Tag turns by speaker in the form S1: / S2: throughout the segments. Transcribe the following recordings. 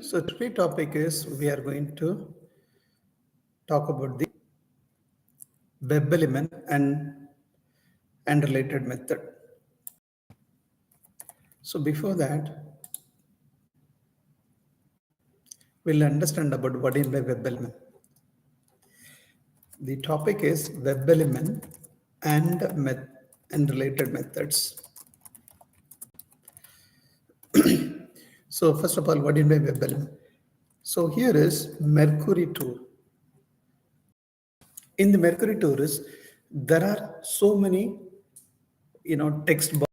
S1: So today's topic is we are going to talk about the WebElement and related method. So before that, we'll understand about what is by WebElement. The topic is WebElement and related methods. So first of all, what is by WebElement? So here is Mercury tool. In the Mercury tool there are so many text box,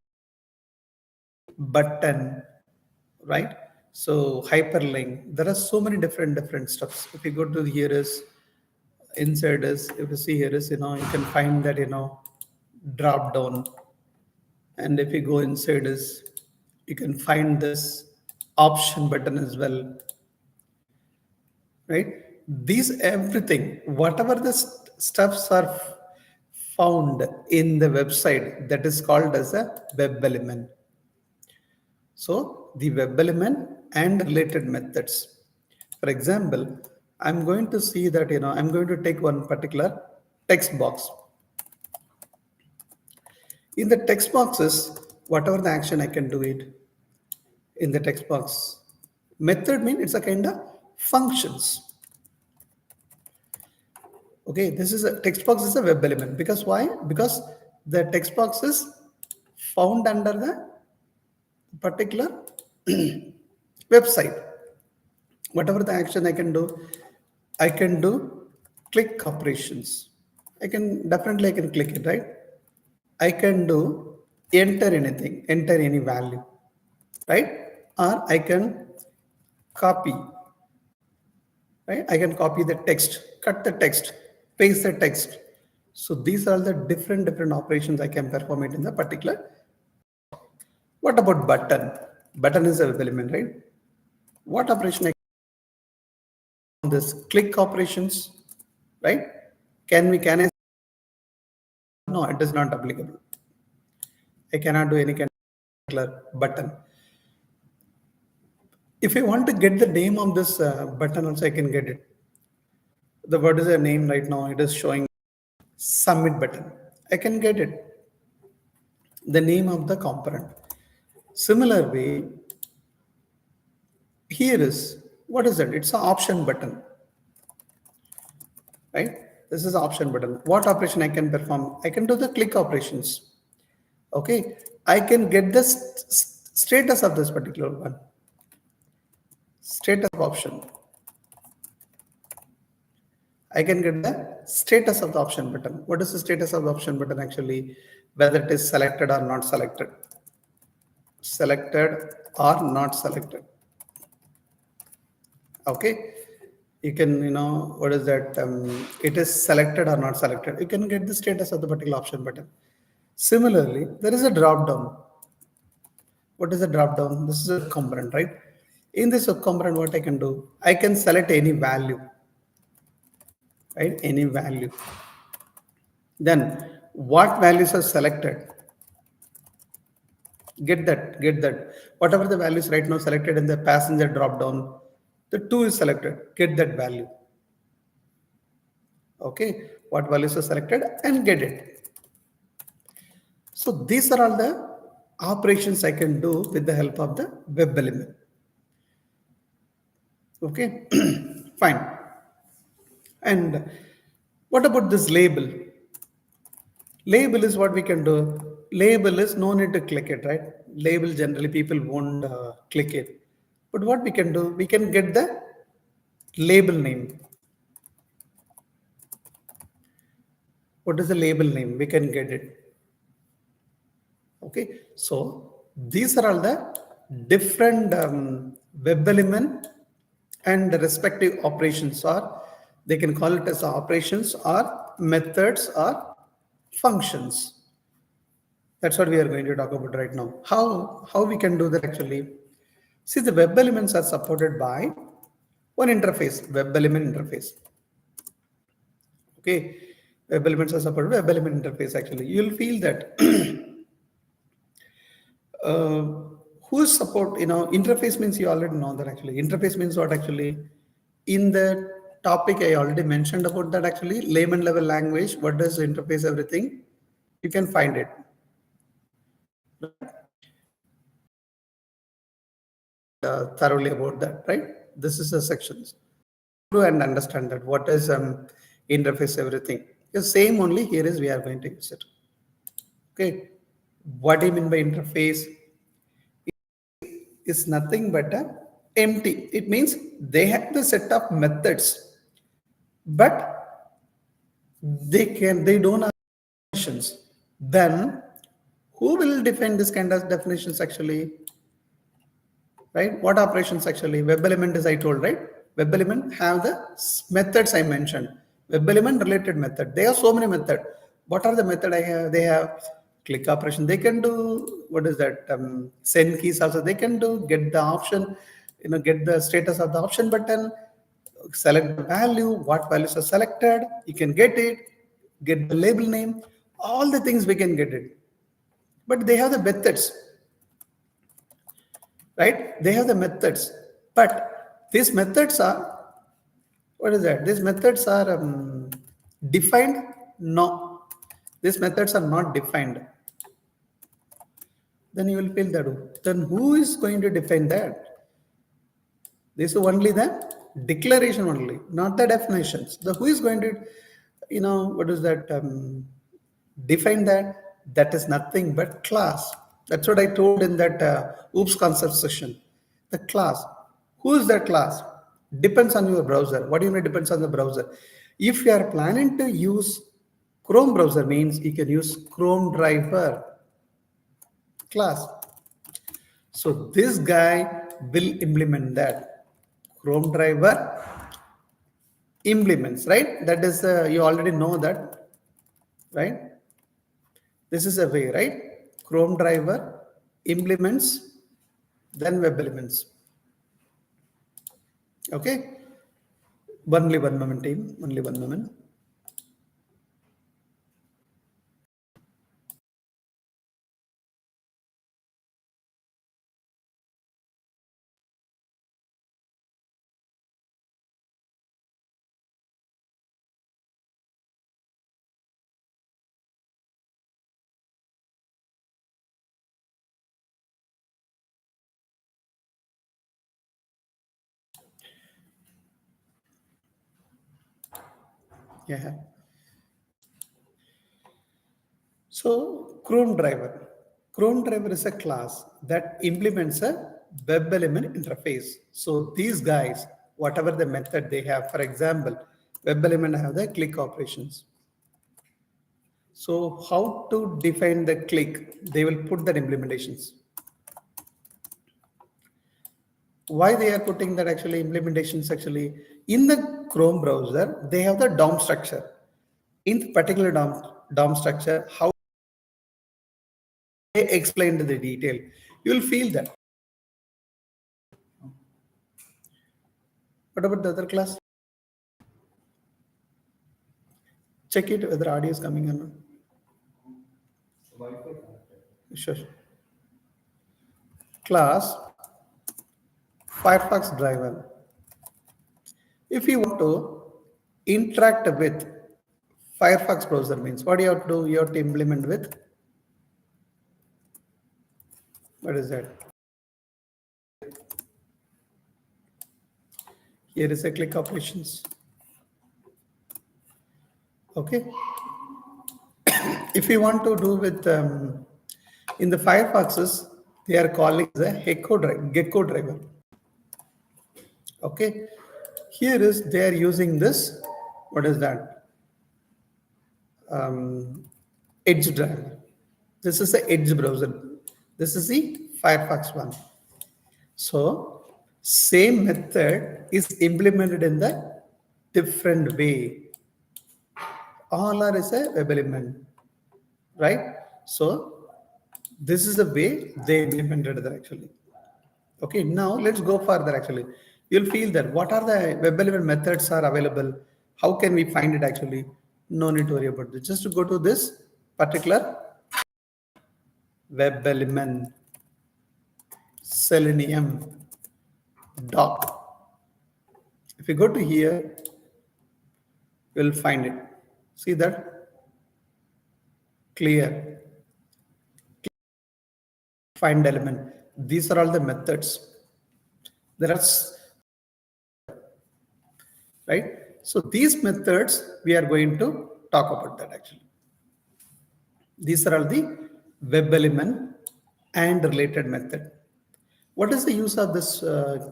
S1: button, right? So hyperlink, there are so many different stuffs. If you go to here is inside is, if you see here is, you can find that, drop down. And if you go inside is, you can find this option button as well, right? These everything, whatever the stuffs are found in the website, that is called as a web element. So the web element and related methods. For example, I'm going to see that, I'm going to take one particular text box. In the text boxes, whatever the action I can do it in the text box. Method means it's a kind of functions. Okay, this is a text box is a web element because why? Because the text box is found under the particular website. Whatever the action I can do click operations. I can click it, right? I can do enter anything, enter any value, right? Or I can copy, right? I can copy the text, cut the text, paste the text. So these are the different operations I can perform it in the particular. What about button? Button is a web element, right? What operation I can do this click operations, right? Can I? No, it is not applicable. I cannot do any kind of particular button. If I want to get the name of this button also, I can get it. The what is the name right now? It is showing submit button. I can get it. The name of the component. Similar way, here is, what is it? It's an option button, right? This is option button. What operation I can perform? I can do the click operations. Okay, I can get the status of this particular one. Status of option. I can get the status of the option button. What is the status of the option button actually? Whether it is selected or not selected. Selected or not selected. Okay. You can, what is that? It is selected or not selected. You can get the status of the particular option button. Similarly, there is a drop down. What is a drop down? This is a component, right? In this component, what I can do? I can select any value. Right, any value. Then what values are selected? Get that. Whatever the values right now selected in the passenger drop down, the 2 is selected. Get that value. Okay, what values are selected and get it. So these are all the operations I can do with the help of the web element. Okay, fine. And what about this label? Label is what we can do. Label is no need to click it, right? Label generally people won't click it. But what we can do, we can get the label name. What is the label name? We can get it. Okay, so these are all the different web element and the respective operations, or they can call it as operations or methods or functions. That's what we are going to talk about right now. How we can do that actually? See, the web elements are supported by one interface, web element interface. Okay, web elements are supported by web element interface actually. You'll feel that who who's support, interface means you already know that actually. Interface means what actually? In the topic, I already mentioned about that actually. Layman level language, what does interface, everything? You can find it. Thoroughly about that, right? This is the sections. And understand that what is interface, everything. The same only here is we are going to use it. Okay. What do you mean by interface? Is nothing but a empty. It means they have the set of methods, but they don't have definitions. Then who will define this kind of definitions actually? Right? What operations actually? WebElement is I told, right? WebElement have the methods I mentioned. WebElement related method. They have so many methods. What are the method I have? They have click operation. They can do what is that? Send keys also. They can do get the option, get the status of the option button, select the value, what values are selected. You can get it, get the label name, all the things we can get it. But they have the methods, right? They have the methods, but these methods are, what is that? These methods are defined? No, these methods are not defined. Then you will feel that. Then who is going to define that? This is only the declaration only, not the definitions. The who is going to, what is that? Define that? That is nothing but class. That's what I told in that OOPS concept session. The class. Who is that class? Depends on your browser. What do you mean depends on the browser? If you are planning to use Chrome browser, means you can use Chrome driver class. So this guy will implement that. Chrome driver implements, right? That is, you already know that, right? This is a way, right? Chrome driver implements, then web elements. Okay. Only one moment, team. Only one moment. Yeah. So Chrome driver. Chrome driver is a class that implements a web element interface. So these guys, whatever the method they have, for example, web element have the click operations. So how to define the click? They will put that implementations. Why they are putting that actually implementations actually in the Chrome browser, they have the DOM structure. In the particular DOM structure, how they explain the detail, you will feel that. What about the other class? Check it whether audio is coming or not. Sure. Class Firefox driver. If you want to interact with Firefox browser, means what do you have to do? You have to implement with, what is that? Here is a click operations. Okay. If you want to do with in the Firefoxes, they are calling the gecko driver. Okay. Here is they are using this. What is that? Edge driver. This is the Edge browser. This is the Firefox one. So same method is implemented in the different way. All are is a web element, right? So this is the way they implemented that actually. Okay, now let's go further actually. You'll feel that what are the web element methods are available? How can we find it actually? No need to worry about this. Just to go to this particular web element Selenium doc. If you go to here, you'll find it. See that? Clear, find element. These are all the methods. There are, right? So these methods, we are going to talk about that actually. These are all the web element and related method. What is the use of this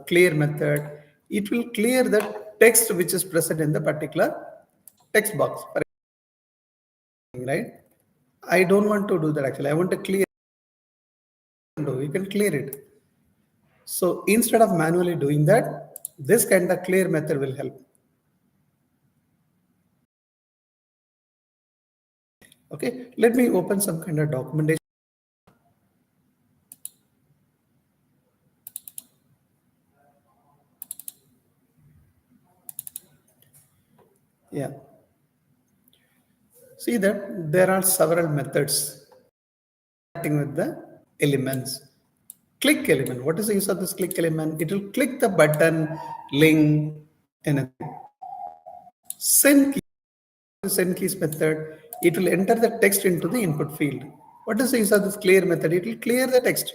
S1: clear method? It will clear the text which is present in the particular text box, right? I don't want to do that actually. I want to clear. You can clear it. So instead of manually doing that, this kind of clear method will help. Okay, let me open some kind of documentation. Yeah. See that there are several methods acting with the elements. Click element. What is the use of this click element? It will click the button, link, anything. Send keys method. It will enter the text into the input field. What is the use of this clear method? It will clear the text.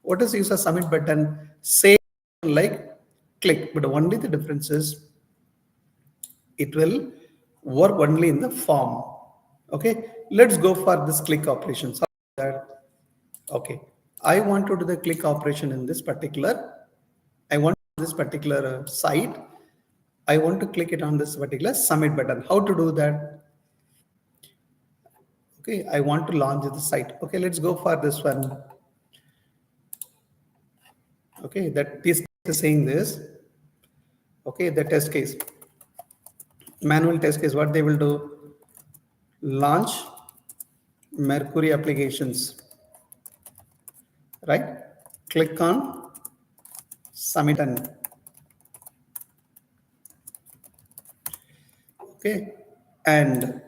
S1: What is the use of submit button? Same like click, but only the difference is it will work only in the form. Okay, let's go for this click operation. Okay, I want to do the click operation in this particular. I want this particular site. I want to click it on this particular submit button. How to do that? Okay, I want to launch the site. Okay, let's go for this one. Okay, that is saying this. Okay, the test case, manual test case, what they will do, launch Mercury applications, right? Click on submit and okay, and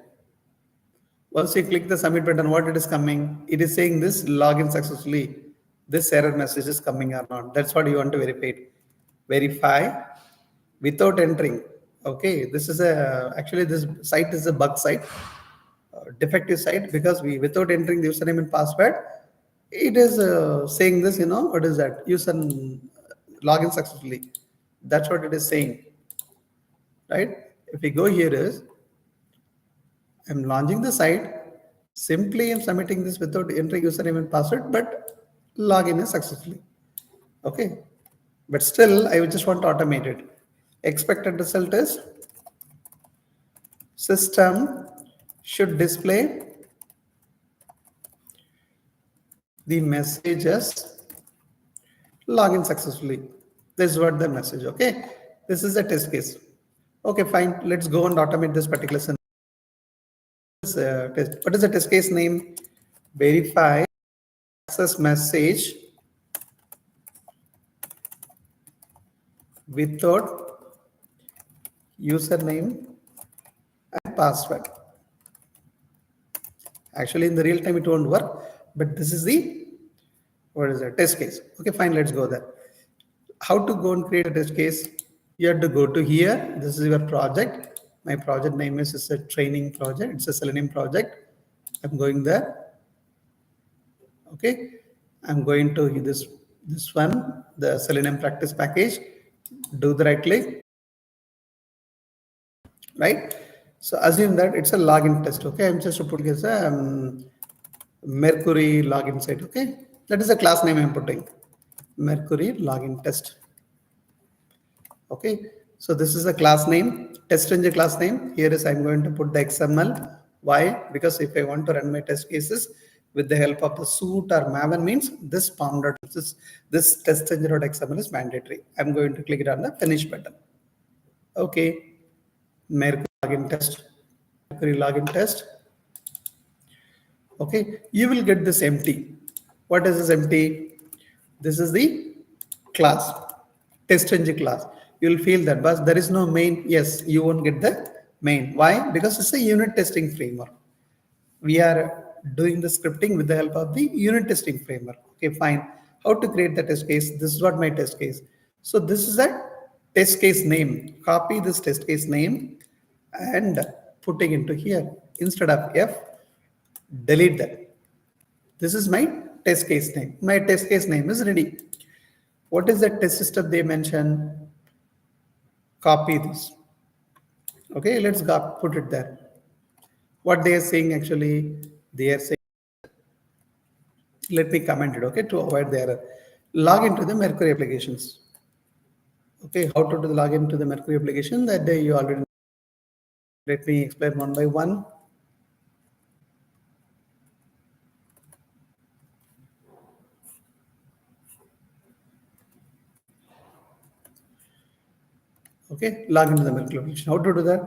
S1: once you click the submit button, what it is coming? It is saying this login successfully. This error message is coming or not. That's what you want to verify. Verify without entering. Okay, this is a actually this site is a bug site, defective site because we without entering the username and password, it is saying this. What is that? User login successfully. That's what it is saying, right? If we go here is I'm launching the site. Simply I'm submitting this without entering username and password, but login is successfully. Okay. But still, I just want to automate it. Expected result is system should display the messages login successfully. This is what the message. Okay. This is a test case. Okay, fine. Let's go and automate this particular scenario. Test. What is the test case name? Verify access message without username and password. Actually, in the real time, it won't work, but this is the test case. Okay, fine. Let's go there. How to go and create a test case? You have to go to here. This is your project. My project name is a training project. It's a Selenium project. I'm going there. Okay, I'm going to this one, the Selenium practice package. Do the right click, right? So assume that it's a login test. Okay, I'm just putting as a Mercury login site. Okay, that is the class name I'm putting, Mercury login test. Okay, so this is a class name, test engine class name. Here is I'm going to put the XML. Why? Because if I want to run my test cases with the help of the suite or Maven means this this test engine.xml is mandatory. I'm going to click it on the finish button. Okay, Mercury login test. Mercury login test. Okay, you will get this empty. What is this empty? This is the class, test engine class. You will feel that, but there is no main. Yes, you won't get the main. Why? Because it's a unit testing framework. We are doing the scripting with the help of the unit testing framework. Okay, fine. How to create the test case? This is what my test case. So this is a test case name. Copy this test case name and putting into here. Instead of F, delete that. This is my test case name. My test case name is ready. What is the test system they mention? Copy this. Okay, let's go put it there. What they are saying actually, they are saying, let me comment it, okay, to avoid the error. Log into the Mercury applications. Okay, how to do the login to the Mercury application? That day you already. Let me explain one by one. Okay, log into the Mercury application. How to do that?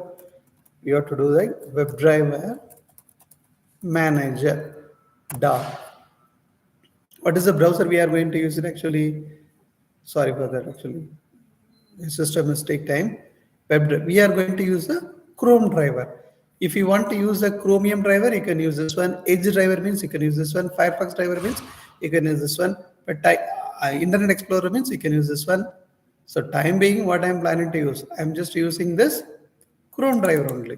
S1: You have to do the WebDriver manager dot. What is the browser we are going to use it actually? Sorry for that actually. The system is take time. We are going to use the Chrome driver. If you want to use the Chromium driver, you can use this one. Edge driver means you can use this one. Firefox driver means you can use this one. But Internet Explorer means you can use this one. So time being, what I am planning to use, I am just using this Chrome driver only.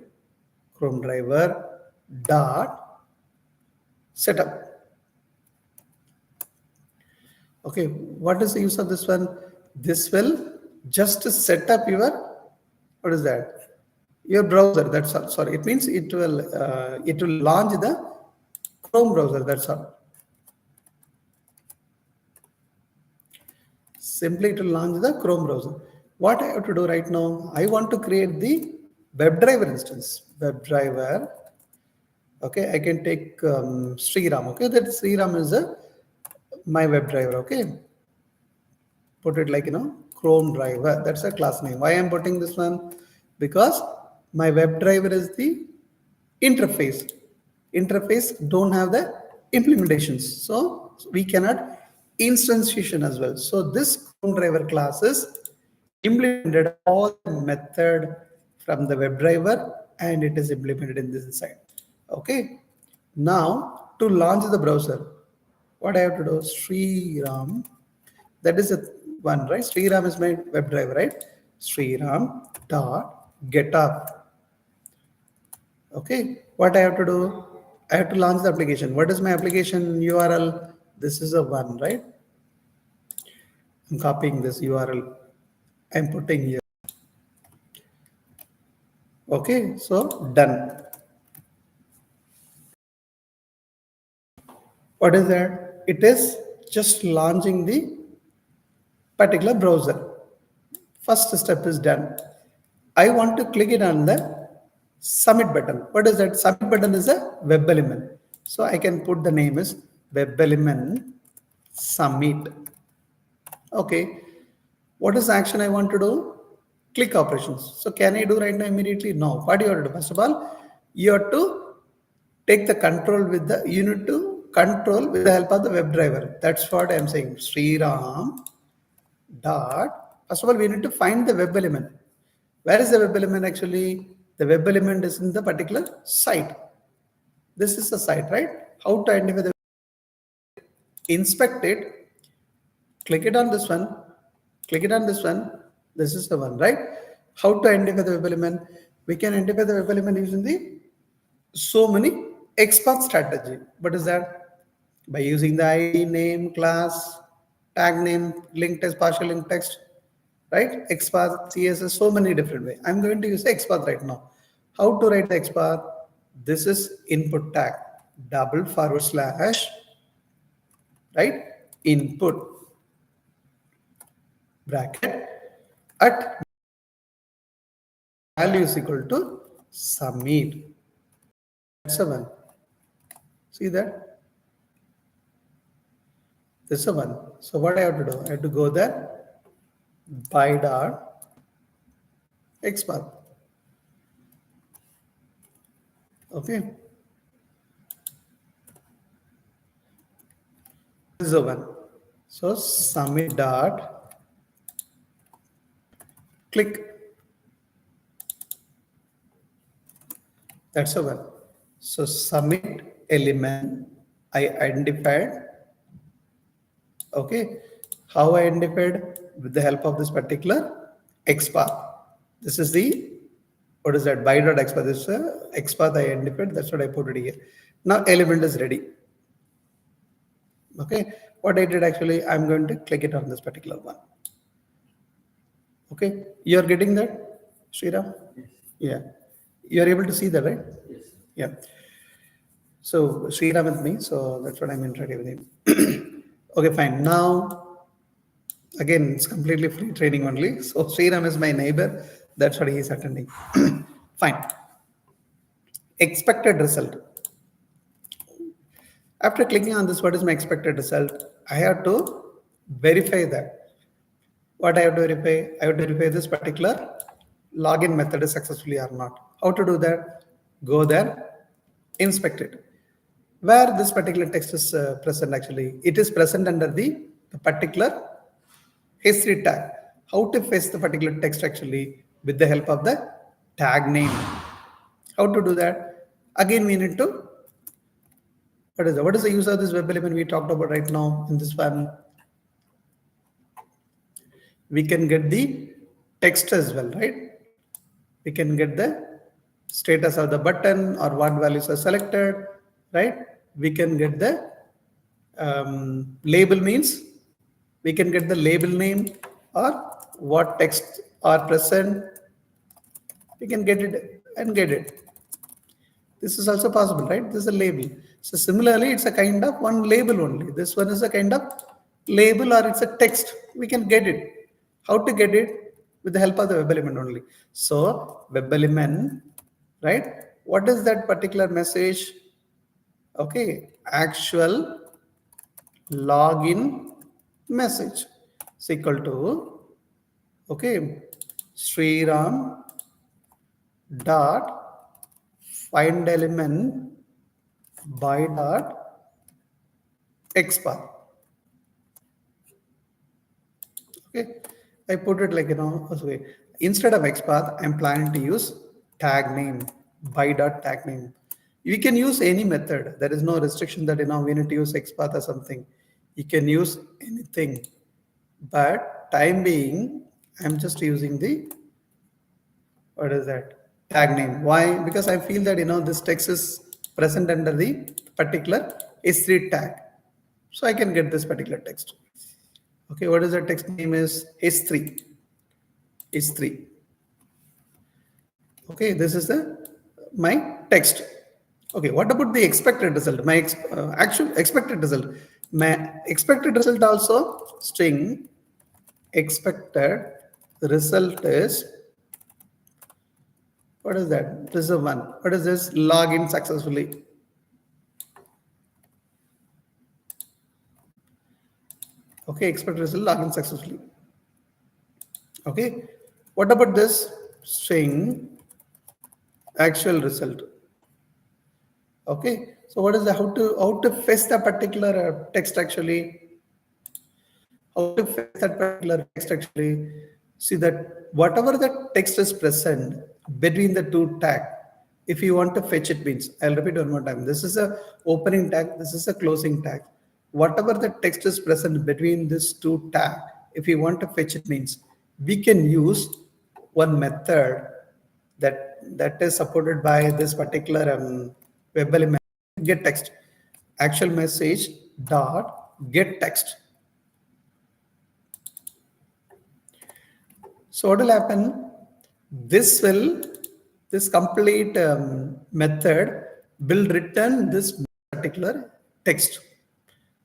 S1: Chrome driver dot setup. Okay, what is the use of this one? This will just set up your, what is that? Your browser. That's all. Sorry, it means it will launch the Chrome browser. That's all. Simply it will launch the Chrome browser. What I have to do right now? I want to create the WebDriver instance. WebDriver. Okay, I can take Sriram. Okay, that Sriram is my WebDriver. Okay, put it like Chrome driver. That's a class name. Why I'm putting this one? Because my WebDriver is the interface. Interface don't have the implementations, so we cannot instantiation as well. So this Chrome driver class is implemented all the method from the WebDriver, and it is implemented in this side. Okay. Now to launch the browser, what I have to do? Sriram. That is the one, right? Sriram is my WebDriver, right? Sriram dot get up. Okay, what I have to do? I have to launch the application. What is my application URL? This is a one, right? I'm copying this URL. I'm putting here. Okay, so done. What is that? It is just launching the particular browser. First step is done. I want to click it on the submit button. What is that? Submit button is a WebElement. So I can put the name as WebElement submit. Okay. What is the action I want to do? Click operations. So can I do right now immediately? No. What do you have to do? First of all, you have to take the control with the, you need to control with the help of the WebDriver. That's what I'm saying. Sriram dot. First of all, we need to find the WebElement. Where is the WebElement actually? The WebElement is in the particular site. This is the site, right? How to identify the inspect it, click it on this one, click it on this one. This is the one, right? How to identify the WebElement? We can identify the WebElement using the so many XPath strategy. What is that? By using the ID, name, class, tag name, link text, partial link text, right? XPath, CSS, so many different ways. I'm going to use the XPath right now. How to write the XPath? This is input tag, // right? Input bracket at value is equal to submit. That's a one. See that? This is a one. So what I have to do? I have to go there, by dot XPath. Okay. This is a one. So submit dot click. That's a one. So submit element I identified. Okay, how I identified with the help of this particular XPath. This is the, what is that, by.xpath. This is a XPath I identified. That's what I put it here. Now element is ready. Okay, what I did actually, I'm going to click it on this particular one. Okay, you're getting that, Sriram?
S2: Yes.
S1: Yeah, you're able to see that, right?
S2: Yes.
S1: Yeah. So Sriram with me, so that's what I'm interacting with him. Okay, fine. Now, again, it's completely free training only. So Sriram is my neighbor. That's what he is attending. Fine. Expected result. After clicking on this, what is my expected result? I have to verify that. What I have to verify? I have to verify this particular login method is successfully or not. How to do that? Go there, inspect it. Where this particular text is present actually, it is present under the particular history tag. How to fetch the particular text actually with the help of the tag name. How to do that? Again, we need to, what is the use of this web element we talked about right now in this one? We can get the text as well, right? We can get the status of the button or what values are selected, right? We can get the label, means we can get the label name or what text are present. We can get it and get it. This is also possible, right? This is a label. So similarly, it's a kind of one label only. This one is a kind of label or it's a text. We can get it. How to get it? With the help of the web element only. So web element, right? What is that particular message? Okay, actual login message is equal to, okay, Sriram dot find element by dot XPath. Okay, I put it like, okay. Instead of XPath, I'm planning to use tag name, by dot tag name. You can use any method. There is no restriction that we need to use XPath or something. You can use anything. But time being, I'm just using the, what is that, tag name. Why? Because I feel that this text is present under the particular S3 tag. So I can get this particular text. Okay, what is the text name is S3. S3. Okay, this is my text. Okay, what about the expected result? My actual expected result. My expected result also string expected result is, what is that? This is a one. What is this? Login successfully. Okay, expected result, login successfully. Okay, what about this string actual result? Okay, so what is the, how to fetch the particular text actually? How to fetch that particular text actually? See that whatever the text is present between the two tag, if you want to fetch it, means, I'll repeat one more time. This is a opening tag, this is a closing tag. Whatever the text is present between these two tag, if you want to fetch it, means we can use one method that is supported by this particular web element, get text, actual message dot get text. So what will happen? This complete method will return this particular text.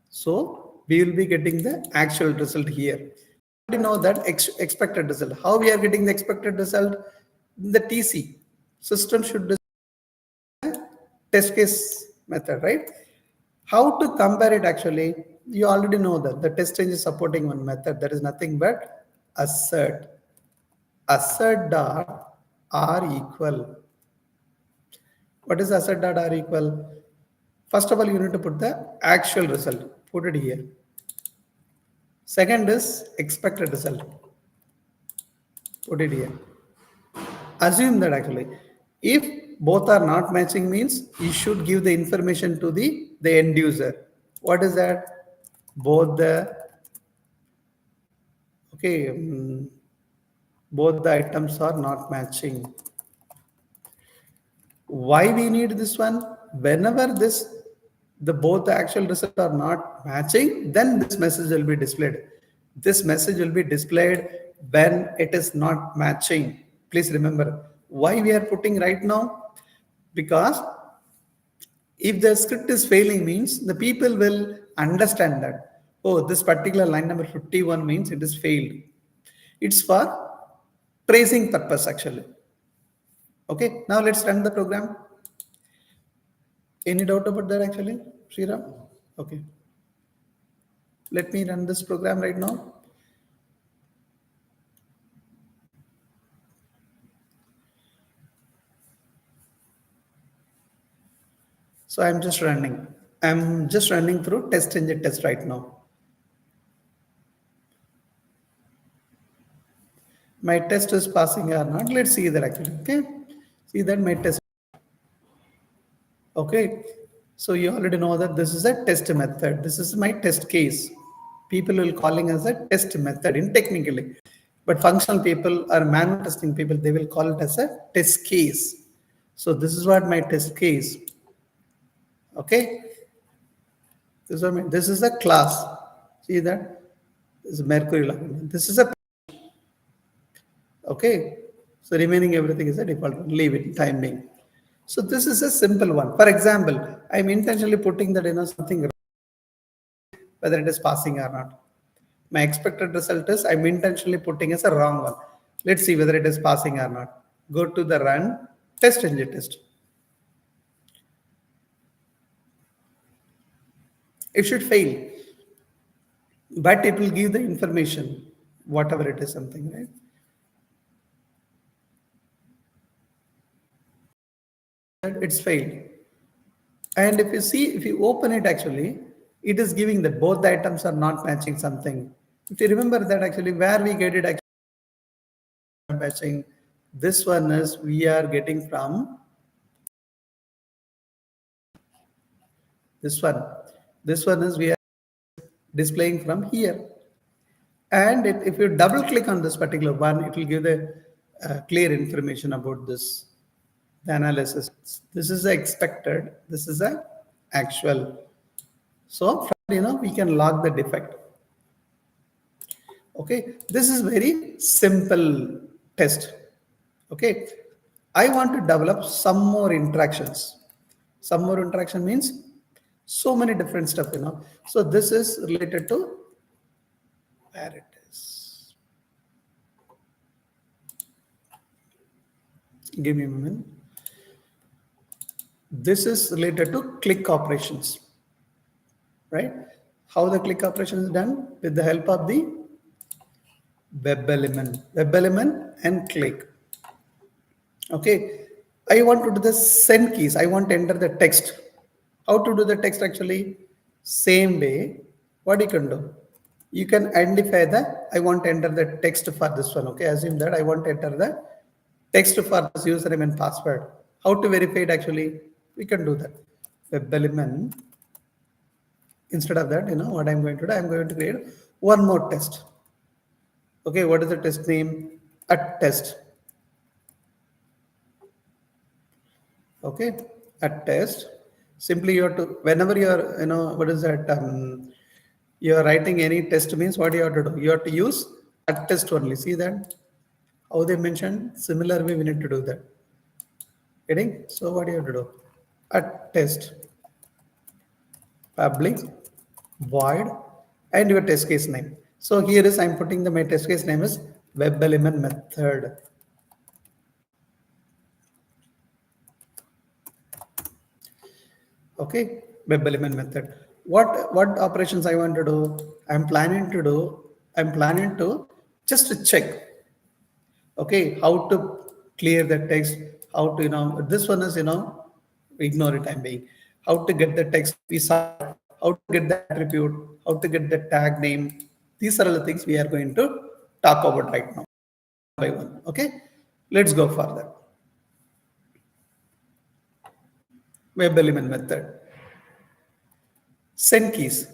S1: So we will be getting the actual result here. We know that expected result. How we are getting the expected result? The TC system should test case method, right? How to compare it actually? You already know that the test change is supporting one method. That is nothing but assert. Assert dot r equal. What is assert dot r equal? First of all, you need to put the actual result. Put it here. Second is expected result. Put it here. Assume that actually, if both are not matching, means you should give the information to the end user. What is that? Both the Okay, both the items are not matching. Why we need this one? Whenever the both the actual result are not matching, then this message will be displayed. This message will be displayed when it is not matching. Please remember why we are putting right now, because if the script is failing means the people will understand that, oh, this particular line number 51 means it is failed. It's for tracing purpose actually. Okay, now let's run the program. Any doubt about that actually, Sriram? Okay. Let me run this program right now. So I'm just running. I'm just running through test engine test right now. My test is passing or not. Let's see that actually. Okay. See that my test. Okay. So you already know that this is a test method. This is my test case. People will calling as a test method in technically. But functional people or manual testing people, they will call it as a test case. So this is what my test case. Okay. This is a class. See that? This is Mercury login. This is a okay. So remaining everything is a default one. Leave it time being. So this is a simple one. For example, I'm intentionally putting that something whether it is passing or not. My expected result is I'm intentionally putting as a wrong one. Let's see whether it is passing or not. Go to the run test engine test. It should fail, but it will give the information, whatever it is, something, right? It's failed. And if you see, if you open it actually, it is giving that both the items are not matching something. If you remember that actually where we get it actually matching, this one is we are getting from this one. This one is we are displaying from here. And if you double click on this particular one, it will give the clear information about this, the analysis. This is the expected, this is the actual. So, we can log the defect. Okay, this is very simple test. Okay, I want to develop some more interactions. Some more interaction means so many different stuff. So this is related to where it is. Give me a moment. This is related to click operations, right? How the click operation is done with the help of the WebElement and click. Okay, I want to do the send keys. I want to enter the text. How to do the text actually? Same way, what you can do? You can identify I want to enter the text for this one. Okay, assume that I want to enter the text for this username and password. How to verify it actually? We can do that. WebElement. Instead of that, what I'm going to do? I'm going to create one more test. Okay, what is the test name? A test. Okay, a test. Simply you have to, whenever you're, what is that? You're writing any test means what you have to do? You have to use a test only. See that? How they mentioned? Similar way we need to do that. Getting? So what do you have to do? A test. Public void and your test case name. So here is I'm putting my test case name is WebElement method. Okay, WebElement method. What operations I want to do? I'm planning to just to check. Okay, how to clear the text, how to this one is ignore it I'm being. How to get the text we saw, how to get the attribute, how to get the tag name. These are the things we are going to talk about right now by one. Okay, let's go further. WebElement method. Send keys.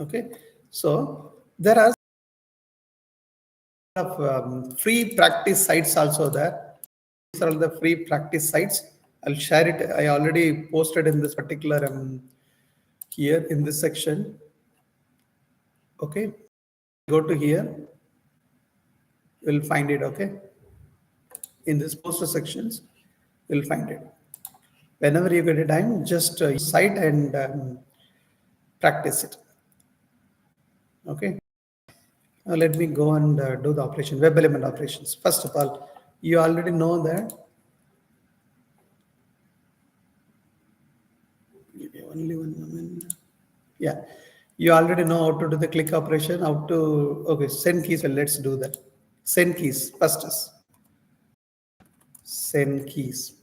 S1: Okay, So there are free practice sites also there. These are all the free practice sites. I'll share it. I already posted in this particular here in this section. Okay, go to here. You'll find it. Okay, in this poster sections, you'll find it. Whenever you get a time, just site and practice it. Okay. Now let me go and do the operation, WebElement operations. First of all, you already know that. Give me only 1 moment. Yeah, you already know how to do the click operation, how to, okay, send keys. Well, let's do that. Send keys, first is send keys.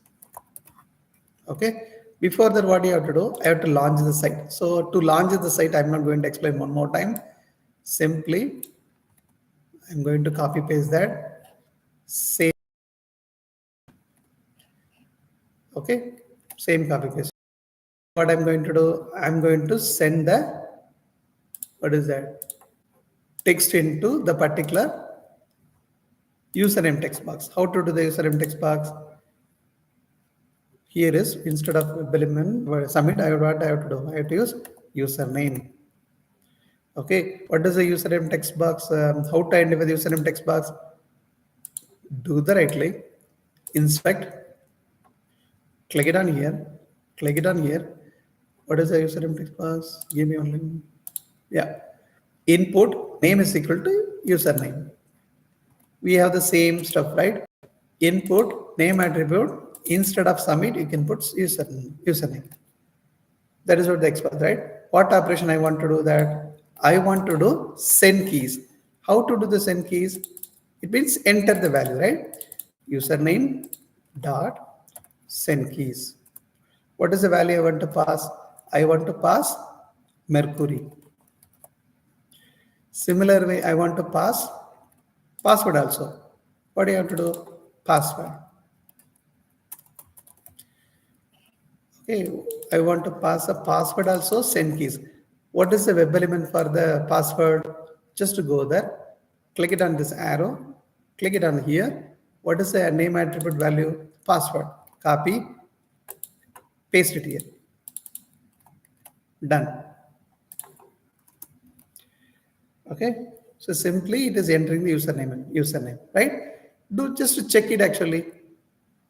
S1: Okay, before that, what you have to do? I have to launch the site. So to launch the site, I'm not going to explain one more time. Simply, I'm going to copy paste that. Same. Okay, same copy paste. What I'm going to do, I'm going to send the, what is that, text into the particular username text box. How to do the username text box? Here is, instead of WebElement submit, what I have to do? I have to use username. Okay, what is the username text box? How to identify the username text box? Do the right click, inspect, click it on here, click it on here. What is the username text box? Give me only, yeah. Input name is equal to username. We have the same stuff, right? Input name attribute, instead of submit, you can put username. That is what the express, right? What operation I want to do that? I want to do send keys. How to do the send keys? It means enter the value, right? Username dot send keys. What is the value I want to pass? I want to pass Mercury. Similar way, I want to pass password also. What do you have to do? Password. Okay, I want to pass a password also, send keys. What is the web element for the password? Just to go there, click it on this arrow, click it on here. What is the name attribute value? Password. Copy, paste it here. Done. Okay, so simply it is entering the username, right? Do just to check it actually.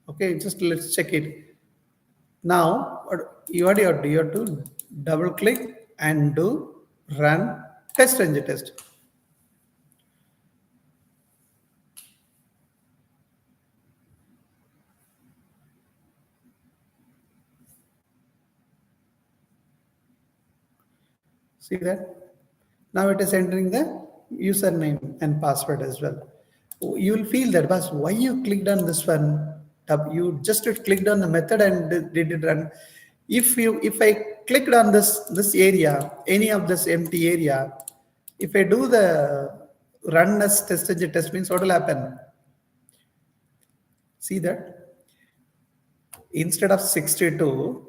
S1: Okay, just let's check it. Now, what you have to do, you have to double click and do run test engine test. See that? Now it is entering the username and password as well. You will feel that, but why you clicked on this one? You just clicked on the method and did it run. If I clicked on this area, any of this empty area, if I do the run as test engine test means what will happen? See that? Instead of 62,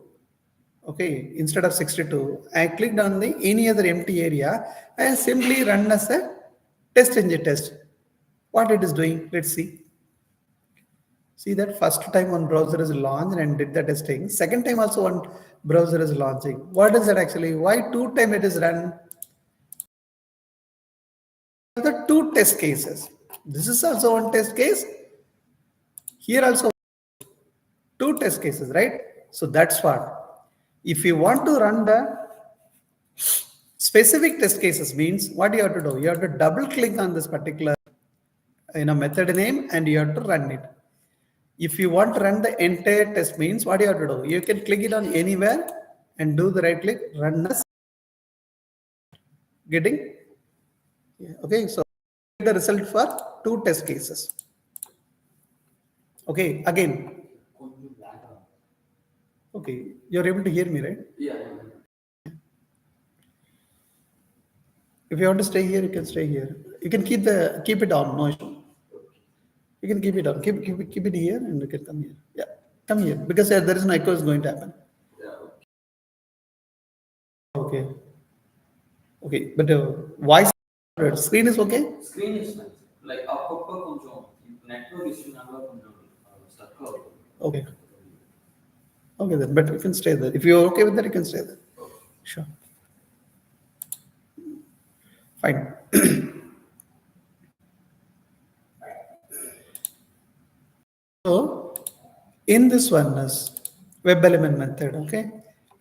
S1: okay, instead of 62, I clicked on the any other empty area and simply run as a test engine test. What it is doing, let's see. See that first time one browser is launched and did the testing. Second time also one browser is launching. What is that actually? Why two time it is run? The two test cases. This is also one test case. Here also two test cases, right? So that's what. If you want to run the specific test cases means what you have to do? You have to double click on this particular method name and you have to run it. If you want to run the entire test means what you have to do? You can click it on anywhere and do the right click, run as getting. Yeah, okay, so the result for two test cases. Okay, again. Okay, you're able to hear me, right?
S2: Yeah.
S1: If you want to stay here, you can stay here. You can keep it on, no issue. You can keep it on. Keep it here and you can come here. Yeah, come here because there is no echo is going to happen.
S2: Yeah.
S1: Okay. Okay, but voice screen is okay?
S2: Screen is nice. Like அப்பப்ப கொஞ்சம் network issue நால கொஞ்சம் stuck ஆகுது.
S1: Okay. Okay then, but you can stay there. If you're okay with that, you can stay there.
S2: Okay.
S1: Sure. Fine. So in this one is WebElement method. Okay.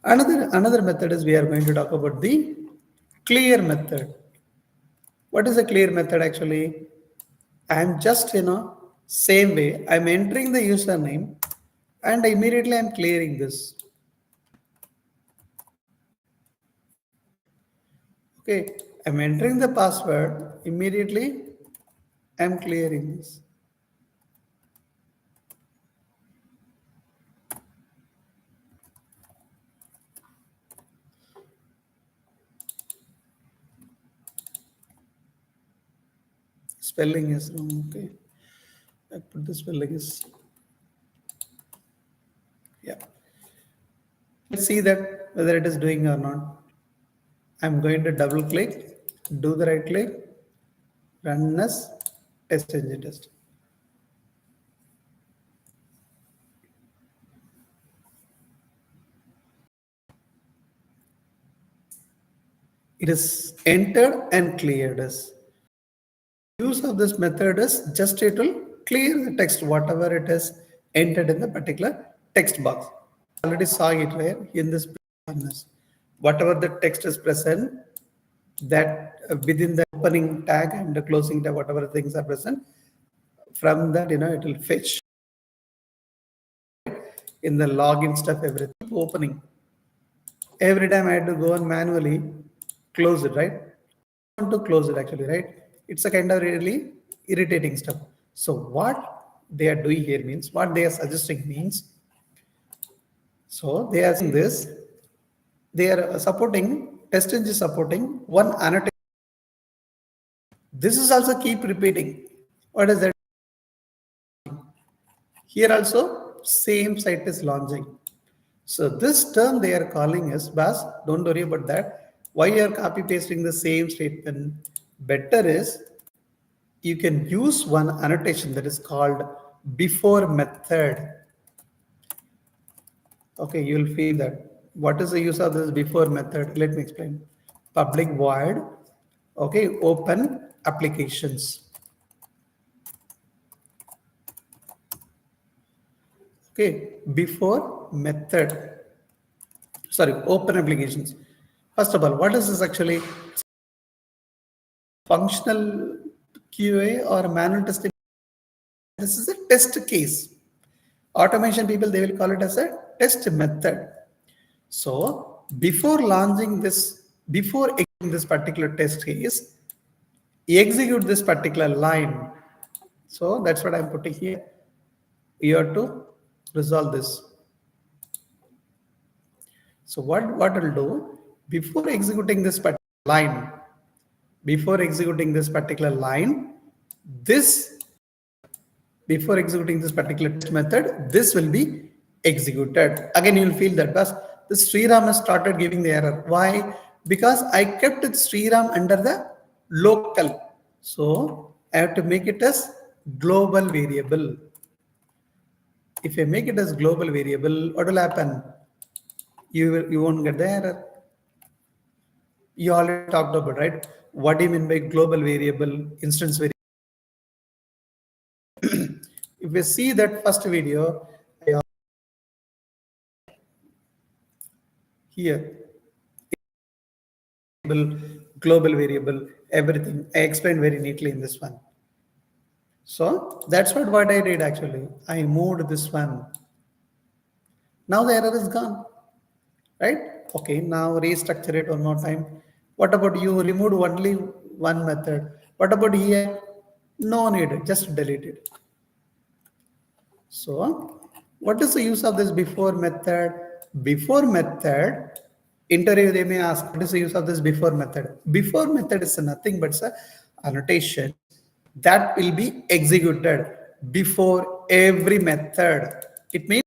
S1: Another method is we are going to talk about the clear method. What is a clear method actually? I'm just same way I'm entering the username and immediately I'm clearing this. Okay, I'm entering the password, immediately I'm clearing this. Spelling is wrong. Okay, I put the spelling is, yeah. Let's see that whether it is doing or not. I'm going to double click, do the right click, run as test engine test. It is entered and cleared as. Use of this method is just it will clear the text, whatever it is entered in the particular text box. Already saw it right in this. Whatever the text is present, that within the opening tag and the closing tag, whatever things are present, from that it will fetch in the login stuff, everything opening. Every time I had to go and manually close it, right? I want to close it actually, right? It's a kind of really irritating stuff. So what they are doing here means, what they are suggesting means, so they are saying this, they are supporting, test engine supporting one annotation. This is also keep repeating. What is that? Here also same site is launching. So this term they are calling as bas. Don't worry about that. Why you are copy pasting the same statement? Better is you can use one annotation that is called before method. Okay, you'll feel that. What is the use of this before method? Let me explain. Public void, okay, open applications. Okay, before method. Sorry, open applications. First of all, what is this actually? Functional QA or manual testing? This is a test case. Automation people, they will call it as a test method. So before launching this, before executing this particular test case, execute this particular line. So that's what I'm putting here. You have to resolve this. So what will do, before executing this particular line, before executing this particular line, this, before executing this particular test method, this will be executed. Again, you'll feel that bus, the Sriram has started giving the error. Why? Because I kept Sriram under the local. So I have to make it as global variable. If I make it as global variable, what will happen? You won't get the error. You already talked about, right? What do you mean by global variable, instance variable? If we see that first video, here, global variable, everything I explained very neatly in this one. So that's what I did actually. I moved this one. Now the error is gone, right? Okay, now restructure it one more time. What about you removed only one method? What about here? No need, just delete it. So what is the use of this before method? Before method, interview they may ask, what is the use of this before method? Before method is nothing but an annotation that will be executed before every method. It means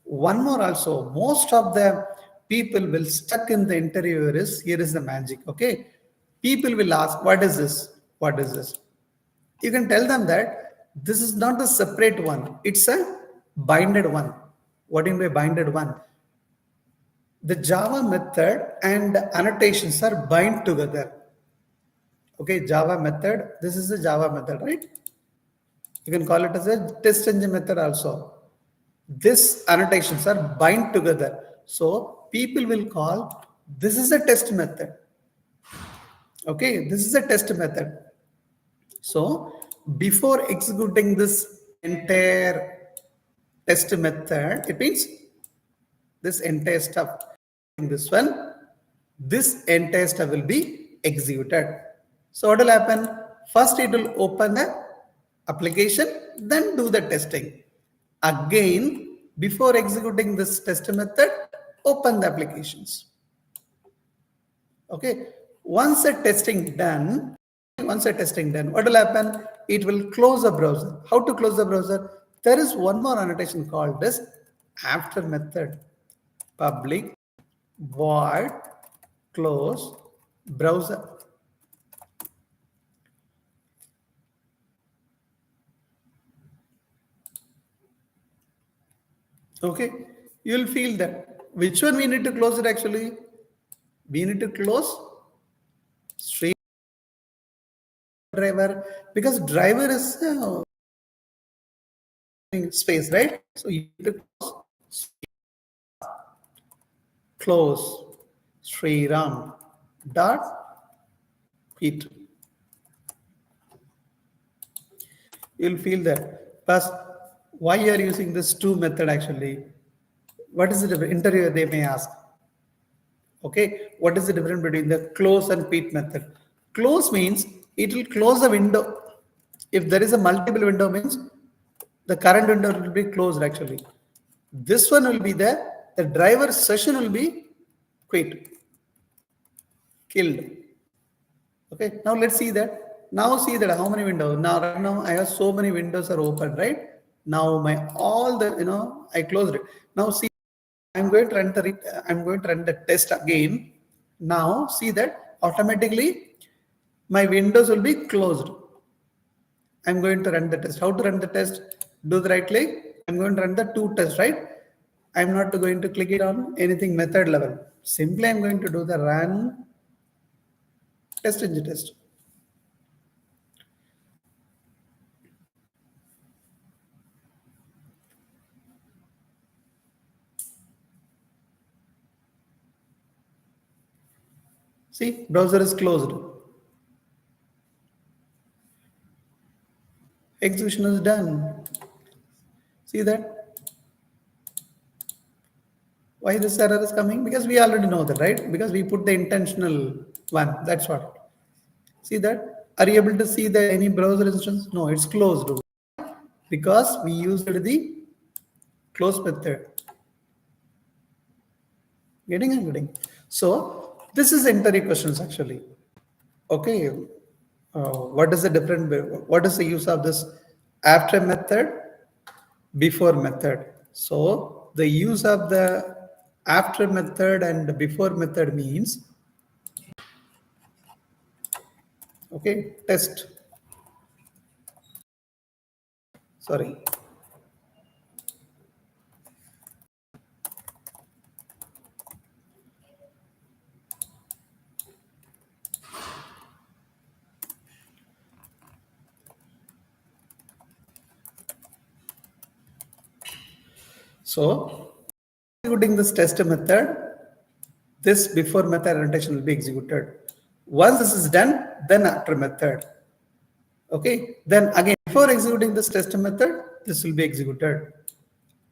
S1: one more also, most of the people will stuck in the interviewer is, here is the magic, okay? People will ask, what is this? What is this? You can tell them that this is not a separate one. It's a binded one. What do you mean by binded one? The Java method and annotations are bind together. Okay, Java method. This is a Java method, right? You can call it as a test engine method also. This annotations are bind together. So people will call this is a test method. Okay, this is a test method. So before executing this entire test method, it means this entire stuff. This one, this entire stuff will be executed. So what will happen? First it will open the application, then do the testing. Again, before executing this test method, open the applications. Okay. Once the testing done, what will happen? It will close the browser. How to close the browser? There is one more annotation called this after method. Public void close browser. Okay, you will feel that. Which one we need to close it actually? We need to close stream driver, because driver is space, right? So you need to close Sriram dot Pete. You'll feel that. Plus, why you are using this to method actually? What is the interviewer they may ask? Okay, what is the difference between the close and Pete method? Close means it will close a window. If there is a multiple window means the current window will be closed actually. This one will be there. The driver session will be quit, killed. Okay, now let's see that. Now see that how many windows. Now right now I have so many windows are open, right? Now my all the I closed it. Now see, I'm going to run the test again. Now see that automatically my windows will be closed. I'm going to run the test. How to run the test? Do the right click. I'm going to run the two test, right? I'm not going to click it on anything method level. Simply I'm going to do the run test engine test. See, browser is closed. Execution is done. See that? Why this error is coming? Because we already know that, right? Because we put the intentional one. That's what. See that? Are you able to see the any browser instance? No, it's closed. Because we used the close method. Getting. So this is interview questions actually. Okay. What is the difference? What is the use of this after method, before method? So the use of the after method and before method means, okay, test. Sorry. So executing this test method, this before method annotation will be executed. Once this is done, then after method. Okay, then again before executing this test method, this will be executed.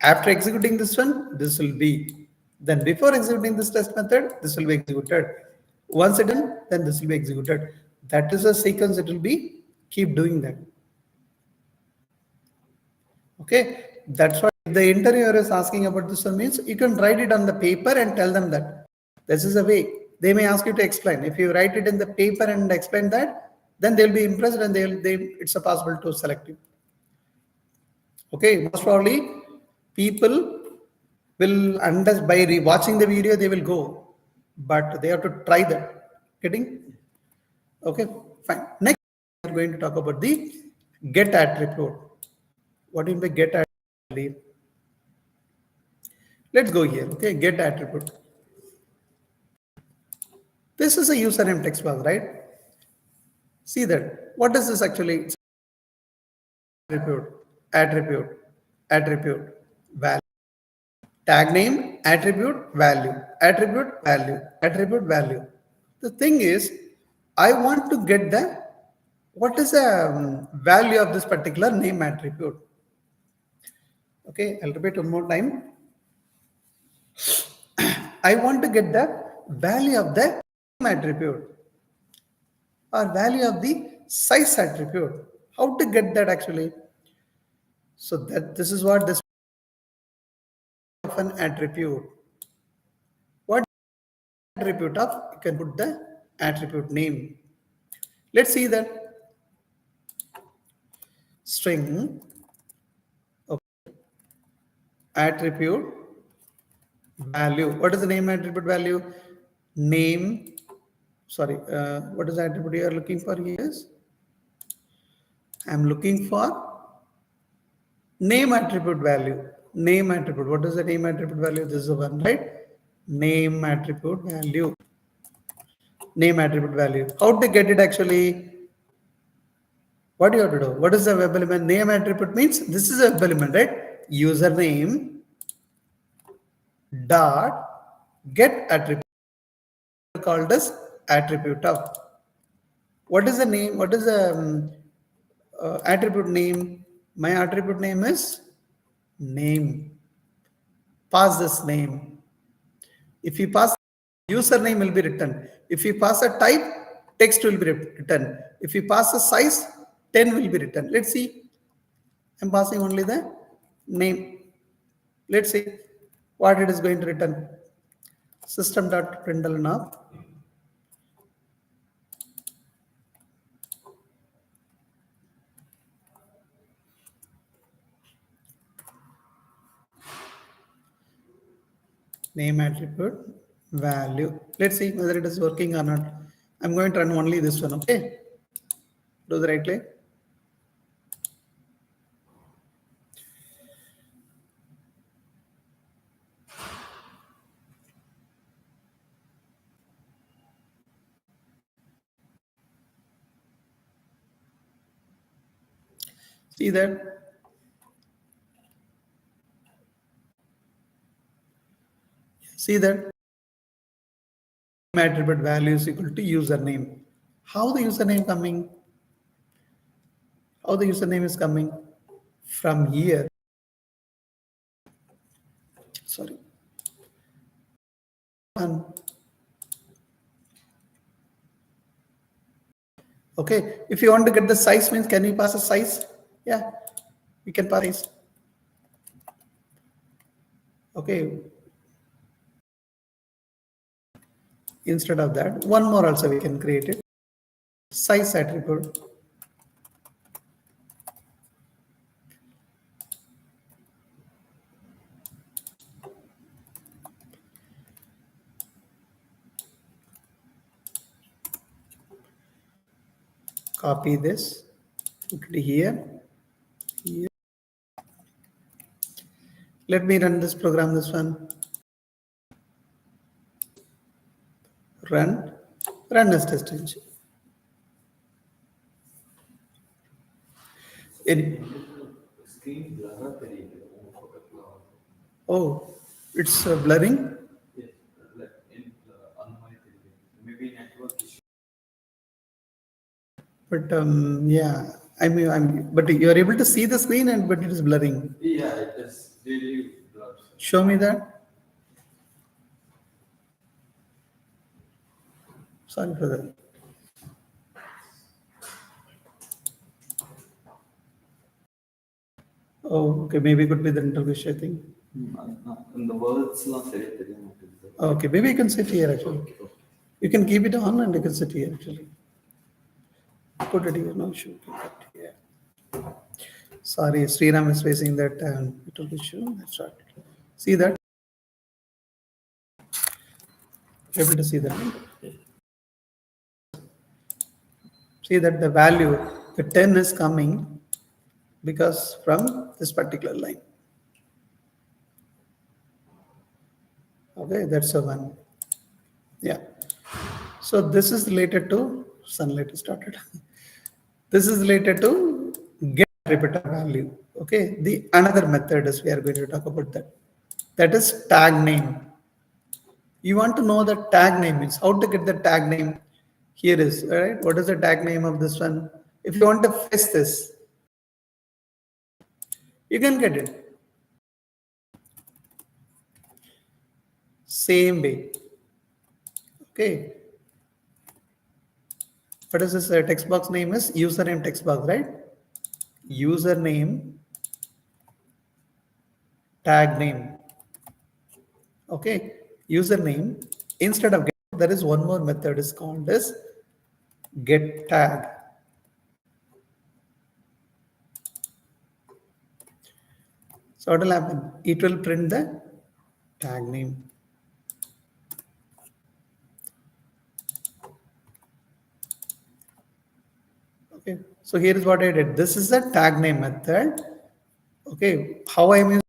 S1: After executing this one, this will be. Then before executing this test method, this will be executed. Once it's done, then this will be executed. That is a sequence. It will be keep doing that. Okay, that's what the interviewer is asking about this one means you can write it on the paper and tell them that this is a way. They may ask you to explain. If you write it in the paper and explain that, then they'll be impressed and it's a possible to select you. Okay, most probably people will unless by watching the video they will go, but they have to try that. Getting? Okay, fine. Next, we are going to talk about the get attribute. What do you mean by get attribute? Let's go here. Okay, get attribute. This is a username text box, right? See that. What is this actually? Attribute, attribute, value. Tag name, attribute, value, attribute, value, attribute, value. The thing is, I want to get the what is the value of this particular name attribute. Okay, I'll repeat one more time. I want to get the value of the name attribute or value of the size attribute. How to get that actually? So that this is what this of an attribute. What attribute of? You can put the attribute name. Let's see that string of attribute value. What is the name attribute value? Name. Sorry, what is the attribute you are looking for? Yes, I'm looking for name attribute value. Name attribute. What is the name attribute value? This is the one, right? Name attribute value. Name attribute value. How to get it actually? What do you have to do? What is the web element? Name attribute means this is a web element, right? Username dot get attribute called as attribute of. What is the name? What is the attribute name? My attribute name is name. Pass this name. If you pass, username will be written. If you pass a type, text will be written. If you pass a size, 10 will be written. Let's see. I'm passing only the name. Let's see what it is going to return. System.println of name attribute value. Let's see whether it is working or not. I'm going to run only this one. Okay. Do the right click. See that? See that? Attribute value is equal to username. How the username coming? How the username is coming? From here. Sorry. And okay, if you want to get the size means can we pass a size? Yeah, we can pass size. Okay. Instead of that, one more also we can create it. Size attribute. Copy this, put it here. Let me run this program, this one. Run as test engine.
S2: Screen blur.
S1: Oh, it's blurring.
S2: Yes, like on my maybe network issue.
S1: But yeah, but you are able to see the screen but it is blurring.
S2: Yeah, it is really blurred.
S1: Show me that. Sorry for that. Oh, okay, maybe it could be the interface, I think.
S2: In the words,
S1: okay, maybe you can sit here actually. You can keep it on and you can sit here actually. Put it here, no issue. Yeah. Sorry, Sriram is facing that network issue. That's right. See that? able to see that. See that the value, the 10 is coming because from this particular line. Okay, that's a one. Yeah. So this is related to sunlight started. This is related to get repeater value. Okay. The another method is we are going to talk about that. That is tag name. You want to know the tag name means how to get the tag name. Here is right. What is the tag name of this one? If you want to fetch this, you can get it. Same way. Okay. What is this text box name is? Username text box, right? Username tag name. Okay. Username. Instead of get, there is one more method is called as get tag. So what will happen? It will print the tag name. Okay. So here is what I did. This is a tag name method. Okay. How I am using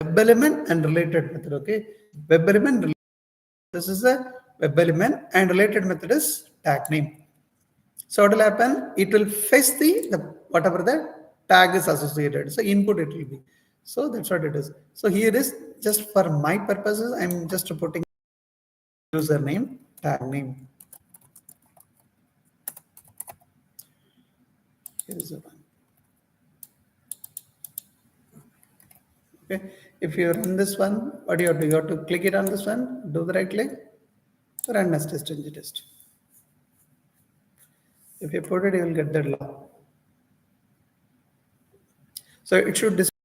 S1: web element and related method. Okay. Web element. This is a web element and related method is tag name. So what will happen? It will fetch the whatever the tag is associated. So input it will be. So that's what it is. So here is just for my purposes, I'm just putting username, tag name. Here is the one. Okay. If you run this one, what do you have to do? You have to click it on this one, do the right click, run as test and test. If you put it, you will get the log. So it should display.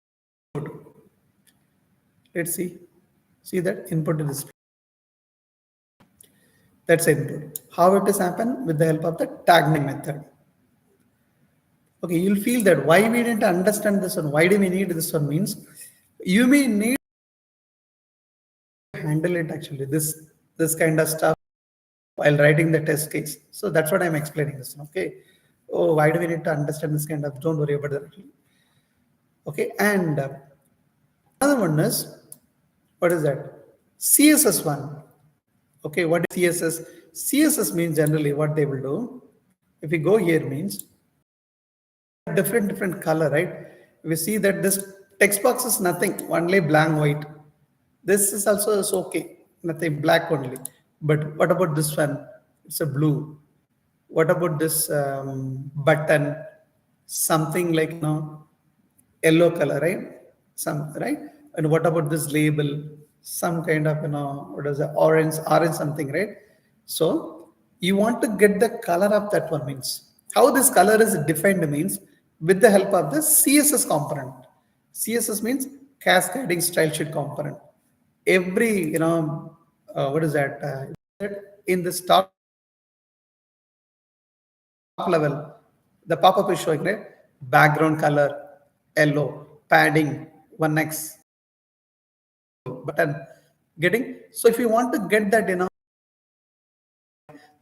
S1: Let's see. See that input to display. That's input. How it is happened with the help of the tag name method. Okay, you'll feel that why we need to understand this one. Why do we need this one means you may need to handle it actually this kind of stuff while writing the test case. So that's what I'm explaining this one. Okay. Oh, why do we need to understand this kind of? Don't worry about that. Okay, and another one is what is that? CSS one. Okay, what is CSS? CSS means generally what they will do. If we go here means different color, right? We see that this text box is nothing, only blank white. This is also is okay, nothing black only. But what about this one? It's a blue. What about this button? Something like yellow color, right? Some right. And what about this label? Some kind of what is it? Orange something, right? So you want to get the color of that one means how this color is defined means with the help of the CSS component. CSS means cascading style sheet component. Every what is that? In the top level, the pop-up is showing right background color yellow, padding 1x button getting. So if you want to get that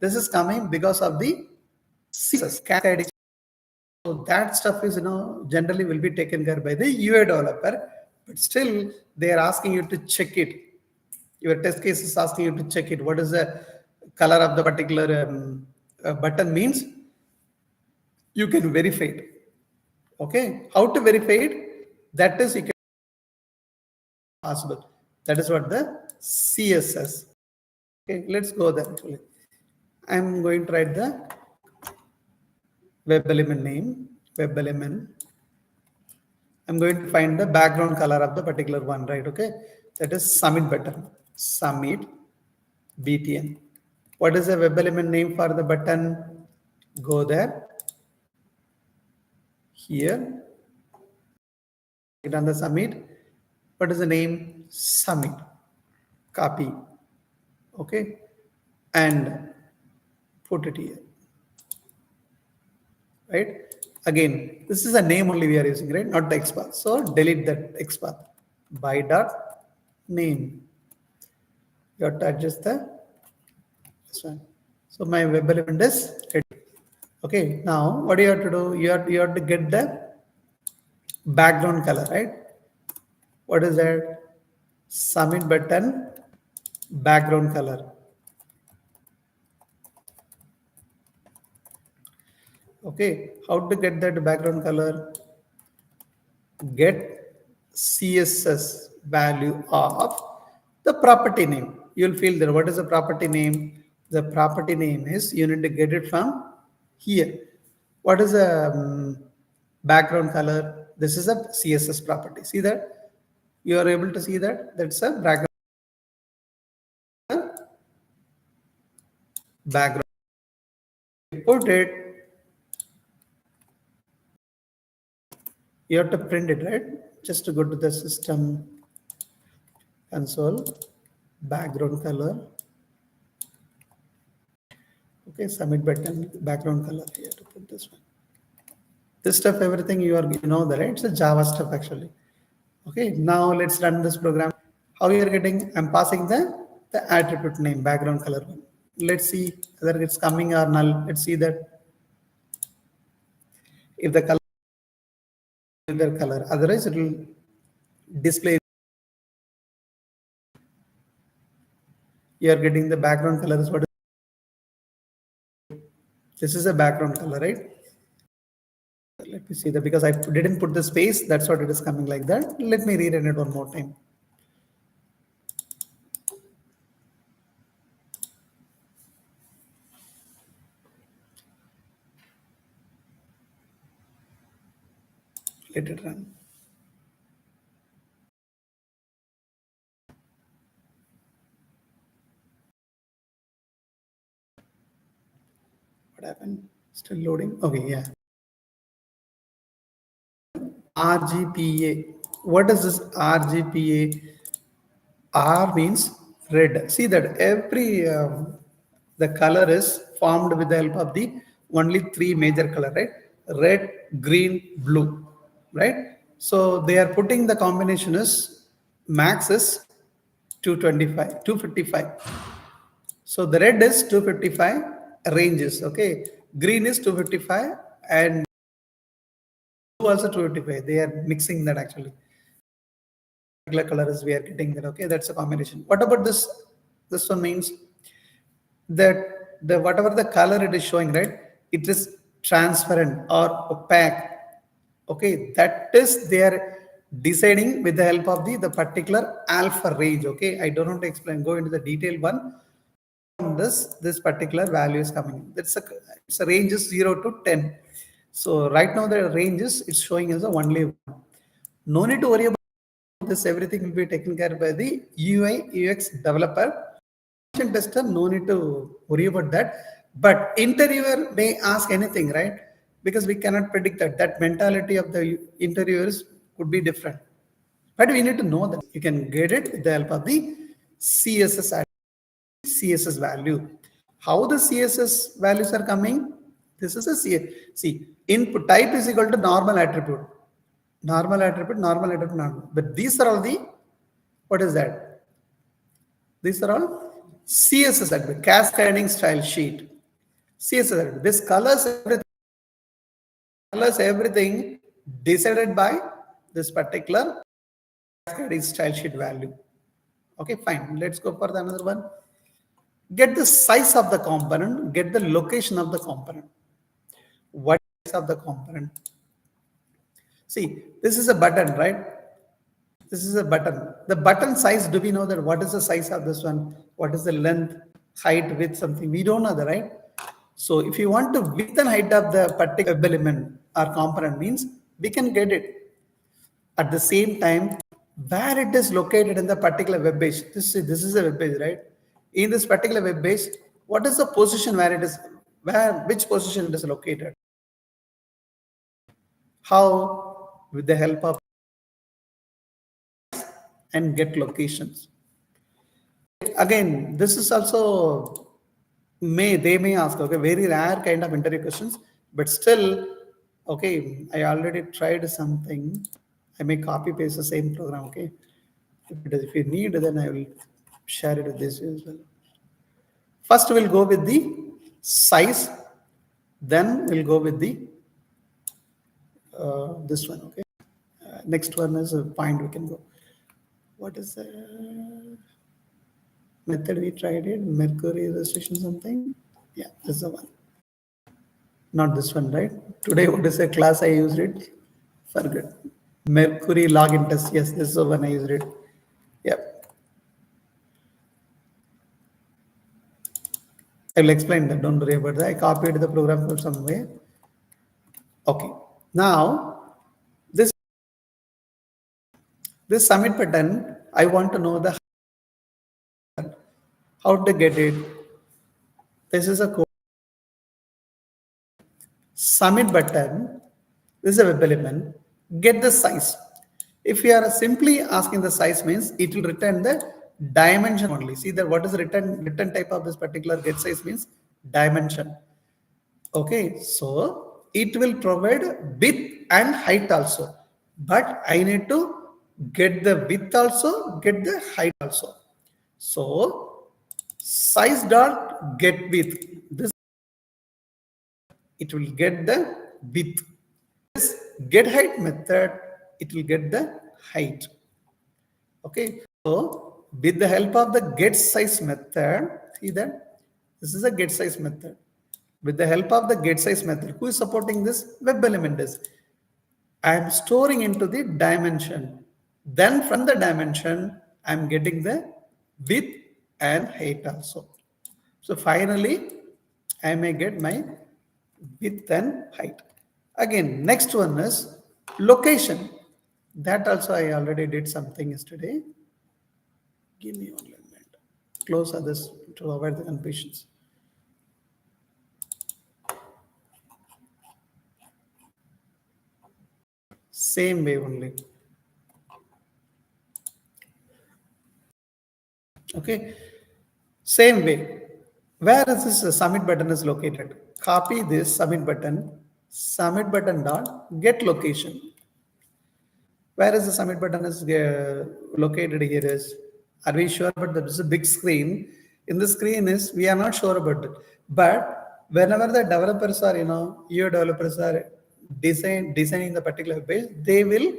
S1: this is coming because of the CSS cascading. So that stuff is generally will be taken care by the UI developer, but still they are asking you to check it. Your test case is asking you to check it. What is the color of the particular button means? You can verify it. Okay, how to verify it? That is you can possible. That is what the CSS. Okay, let's go there. Actually, I'm going to write the web element name. Web element. I'm going to find the background color of the particular one, right? Okay, that is submit button. Submit BTN. What is the web element name for the button? Go there. Here. Click on the submit. What is the name? Submit. Copy. Okay, and put it here. Right. Again, this is a name only we are using, right? Not the XPath. So delete that XPath. By dot name. You have to adjust this one. So my web element is ready. Okay, now what do you have to do? You have to get the background color, right? What is that? Submit button background color. Okay, how to get that background color? Get CSS value of the property name. You'll feel there. What is the property name? The property name is, you need to get it from here. What is the background color? This is a CSS property. See that? You are able to see that? That's a background. Put it, you have to print it, right? Just to go to the system console, background color. Okay, submit button, background color. You have to put this one. This stuff, everything you know that, right? It's a Java stuff actually. Okay, now let's run this program. How you are getting? I'm passing the attribute name, background color one. Let's see whether it's coming or null. Let's see that if the color is the color, otherwise it will display. You are getting the background color is what is, this is a background color, right? Let me see that, because I didn't put the space, that's what it is coming like that. Let me rerun it one more time. Let it run. What happened? Still loading. Okay, yeah. RGPA. What is this RGPA? R means red. See that every the color is formed with the help of the only three major color, right? Red, green, blue, right? So they are putting the combination is max is 225, 255. So the red is 255 ranges. Okay, green is 255 and blue also 255. They are mixing that actually. Regular colors we are getting that. Okay, that's a combination. What about this? This one means that the whatever the color it is showing, right, it is transparent or opaque. Okay, that is they are deciding with the help of the particular alpha range. Okay, I don't want to explain, go into the detailed one. This particular value is coming in. It's a range is 0 to 10. So right now the range is, it's showing as a only one. No need to worry about this. Everything will be taken care by the UI UX developer. Tester, no need to worry about that. But interviewer may ask anything, right? Because we cannot predict that. That mentality of the interviewers could be different. But we need to know that you can get it with the help of the CSS value. How the CSS values are coming? This is a see, input type is equal to normal attribute. Normal attribute, normal attribute, normal. But these are all the, what is that? These are all CSS attribute, cascading style sheet. CSS attribute. This colors everything decided by this particular cascading style sheet value. Okay, fine. Let's go for the another one. Get the size of the component, get the location of the component. What is of the component? See, this is a button, right? This is a button. The button size, do we know that? What is the size of this one? What is the length, height, width, something? We don't know that, right? So if you want to width and height of the particular web element or component means, we can get it. At the same time, where it is located in the particular web page. This is a web page, right? In this particular web page, what is the position where it is, which position it is located? How? With the help of and get locations. Again, this is also they may ask, okay, very rare kind of interview questions, but still, okay, I already tried something. I may copy paste the same program, okay? If you need, then I will share it with this as well. First, we'll go with the size. Then we'll go with the this one. Okay. Next one is a point we can go. What is the method we tried it? Mercury registration something. Yeah, this is the one. Not this one, right? Today, what is the class I used it? Forget. Mercury login test. Yes, this is the one I used it. Yep. I will explain that. Don't worry about that. I copied the program from somewhere. Okay. Now, this submit button, I want to know the how to get it. This is a code. Submit button. This is a web element. Get the size. If you are simply asking the size, means it will return the dimension only. See that what is return type of this particular get size means dimension. Okay, so it will provide width and height also, but I need to get the width also, get the height also. So size dot get width. This it will get the width. This get height method, it will get the height. Okay, so with the help of the get size method, see that this is a get size method. With the help of the get size method, who is supporting this? WebElement is. I am storing into the dimension. Then from the dimension, I am getting the width and height also. So finally, I may get my width and height. Again, next one is location. That also I already did something yesterday. Give me 1 minute. Close others to avoid the confusions. Same way only. Okay. Same way. Where is this submit button is located? Copy this submit button dot get location. Where is the submit button is located here is, are we sure about that? This is a big screen. In the screen is, we are not sure about it. But whenever the developers are, your developers are designing the particular page, they will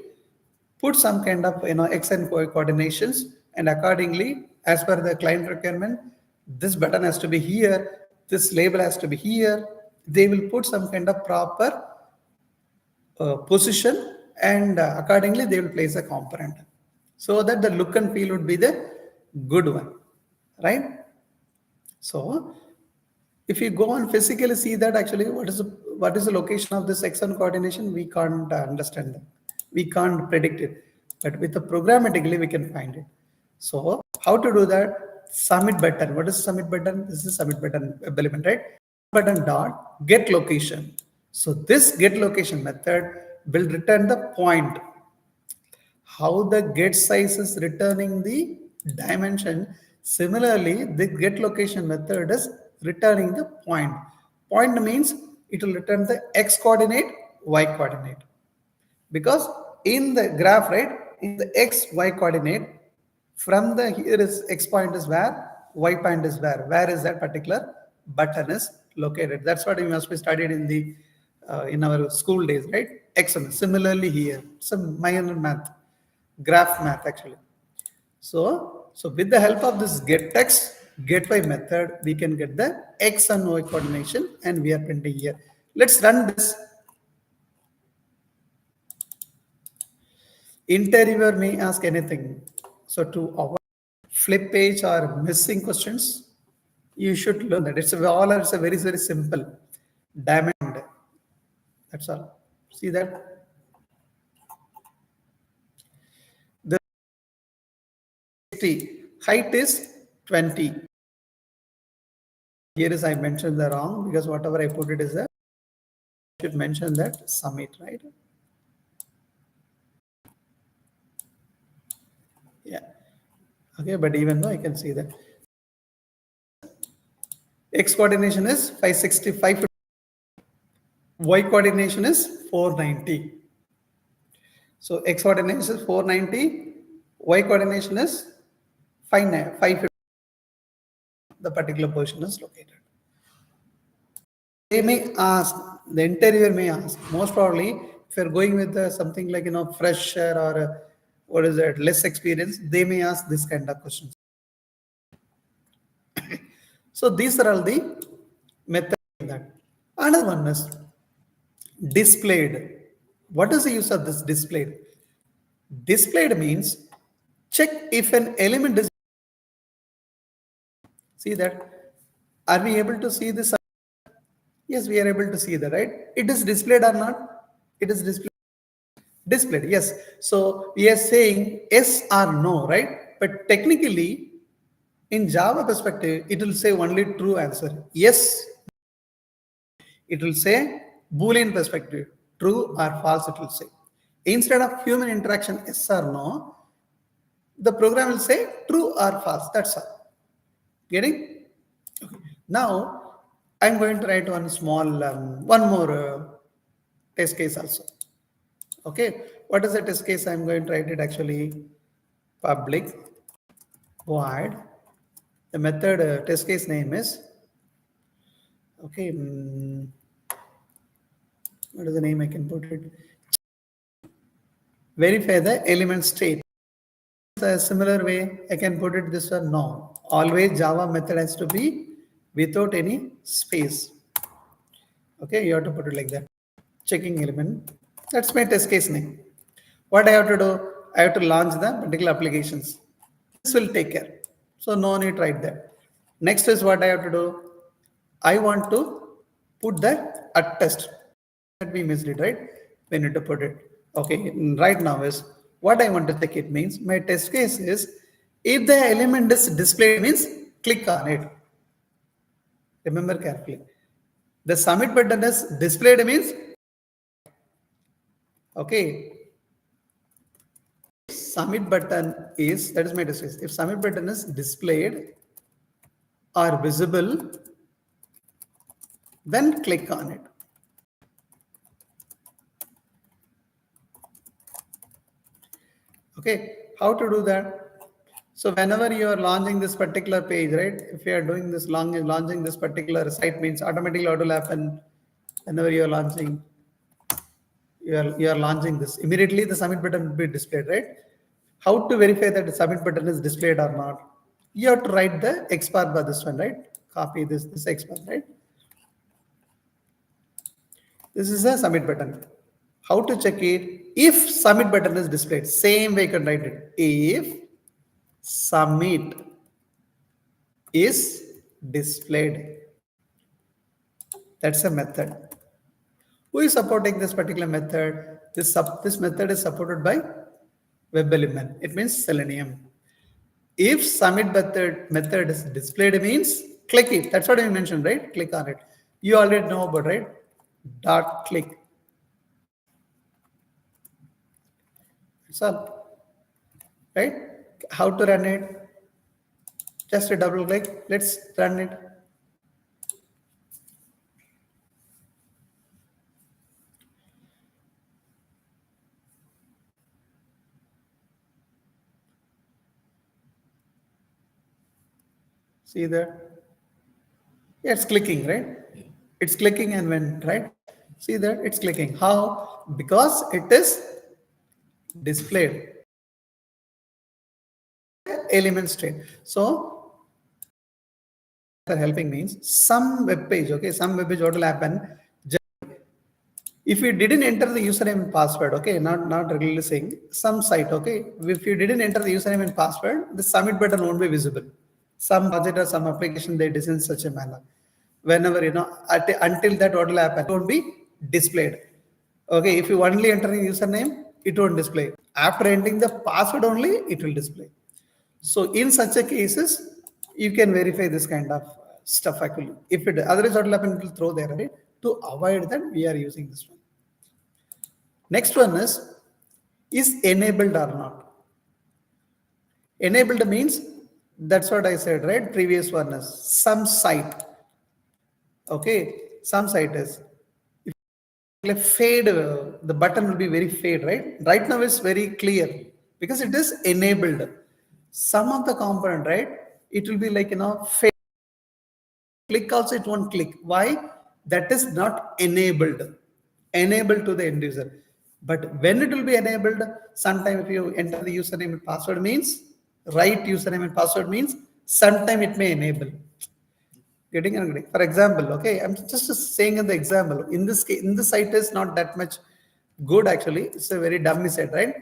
S1: put some kind of, X and Y coordinations, and accordingly, as per the client requirement, this button has to be here, this label has to be here. They will put some kind of proper position, and accordingly they will place a component so that the look and feel would be the good one, right? So if you go and physically see that actually what is the location of this X1 coordination, we can't understand that. We can't predict it, but with the programmatically we can find it. So how to do that? Submit button. What is submit button? This is submit button element, right? Button dot get location. So this get location method will return the point. How the get size is returning the dimension, similarly the get location method is returning the point. Point means it will return the X coordinate, Y coordinate, because in the graph, right, in the X, Y coordinate, from the here is X point is where, Y point is where is that particular button is located. That's what we must be studied in the in our school days, right? Excellent. Similarly here, some minor math, graph math actually. So with the help of this get text, get Y method, we can get the X and Y coordination, and we are printing here. Let's run this. Interviewer may ask anything. So to avoid flip page or missing questions, you should learn that. It's a very, very simple diamond. That's all. See that? The height is 20. Here is I mentioned the wrong, because whatever I put it is a, I should mention that summit, right? Yeah. Okay, but even though I can see that X coordination is 565, Y coordination is 490. So X coordination is 490, Y coordination is 550. the particular position is located. They may ask, the interviewer may ask, most probably, if you're going with something like, fresher or what is that, less experience, they may ask this kind of questions. So these are all the methods in that. Another one is displayed. What is the use of this displayed? Displayed means check if an element is. See that? Are we able to see this? Yes, we are able to see that, right? It is displayed or not? It is displayed. Displayed, yes. So we are saying yes or no, right? But technically, in Java perspective, it will say only true answer. Yes. It will say Boolean perspective, true or false, it will say. Instead of human interaction, yes or no, the program will say true or false. That's all. Getting? Okay. Now, I'm going to write one small, one more test case also. Okay. What is the test case? I'm going to write it actually public void. The method test case name is, okay, what is the name I can put it? Verify the element state. A similar way, I can put it this way, no. Always Java method has to be without any space. Okay, you have to put it like that. Checking element. That's my test case name. What I have to do? I have to launch the particular applications. This will take care. So no need to write that. Next is what I have to do. I want to put the attest. That we missed it, right? We need to put it. Okay, right now is what I want to check it means my test case is if the element is displayed means click on it. Remember carefully. The submit button is displayed means okay. Submit button is, that is my test case. If submit button is displayed or visible, then click on it. Okay, how to do that? So whenever you are launching this particular page, right? If you are doing this launching this particular site means automatically auto will happen whenever you are launching. You are launching this. Immediately the submit button will be displayed, right? How to verify that the submit button is displayed or not? You have to write the XBAR bar this one, right? Copy this XBAR, right? This is a submit button. How to check it? If submit button is displayed, same way you can write it. If submit is displayed. That's a method. Who is supporting this particular method? This method is supported by WebElement. It means Selenium. If submit method is displayed means click it. That's what I mentioned, right? Click on it. You already know about, right? Dot click. That's all. Right? How to run it? Just a double click. Let's run it. See there? Yeah, it's clicking, right? It's clicking and when, right? See there? It's clicking. How? Because it is displayed. Element state. So helping means some web page, okay, some web page what will happen if you didn't enter the username and password, okay, not regularly saying some site, okay, if you didn't enter the username and password, the submit button won't be visible. Some project or some application they design such a manner. Whenever until that what will happen, it won't be displayed. Okay, if you only enter the username, it won't display. After entering the password only, it will display. So in such a cases, you can verify this kind of stuff actually. If it otherwise what will happen, it will throw there, right? To avoid that, we are using this one. Next one is enabled or not. Enabled means that's what I said, right? Previous one is some site. Okay, some site is like fade. The button will be very fade, right? Right now it's very clear because it is enabled. Some of the component, right? It will be like fade. click also it won't click. Why? That is not enabled to the end user. But when it will be enabled, sometime if you enter the username and password means, right username and password means, sometime it may enable. Getting angry. For example, okay, I'm just saying in the example. In this case, in this site is not that much good actually. It's a very dummy site, right?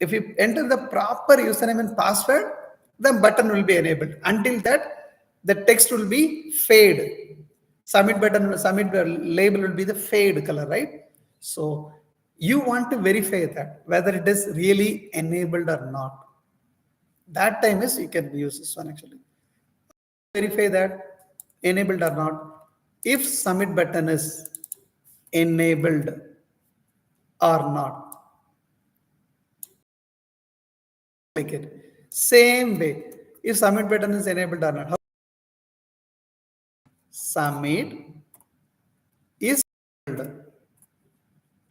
S1: If you enter the proper username and password, the button will be enabled. Until that, the text will be fade. Submit button, submit label will be the fade color, right? So you want to verify that whether it is really enabled or not. That time is you can use this one actually. Verify that enabled or not. If submit button is enabled or not, click it. Same way, if submit button is enabled or not, submit is enabled,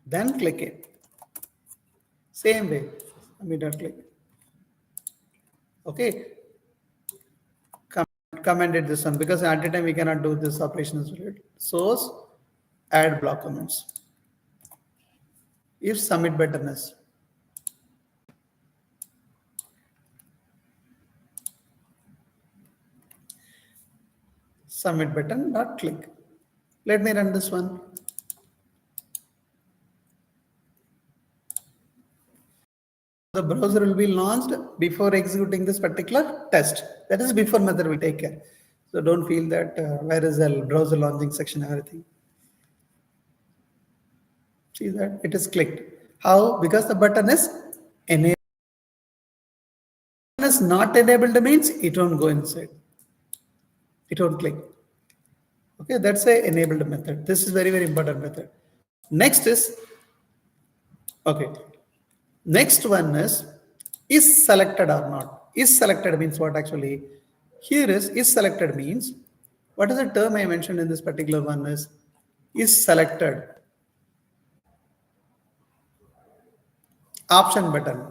S1: then click it. Same way, submit or click. Okay, commented this one because at the time we cannot do this operation as well. Source, add block comments. If submit button is submit button, not click. Let me run this one. The browser will be launched before executing this particular test. That is before method will take care. So don't feel that where is the browser launching section, everything. See that it is clicked. How? Because the button is enabled. Is not enabled means it won't go inside. It won't click. Okay, that's a enabled method. This is very, very important method. Next is, okay. Next one is selected or not. Is selected means what actually? Here is selected means, what is the term I mentioned in this particular one is selected. Option button.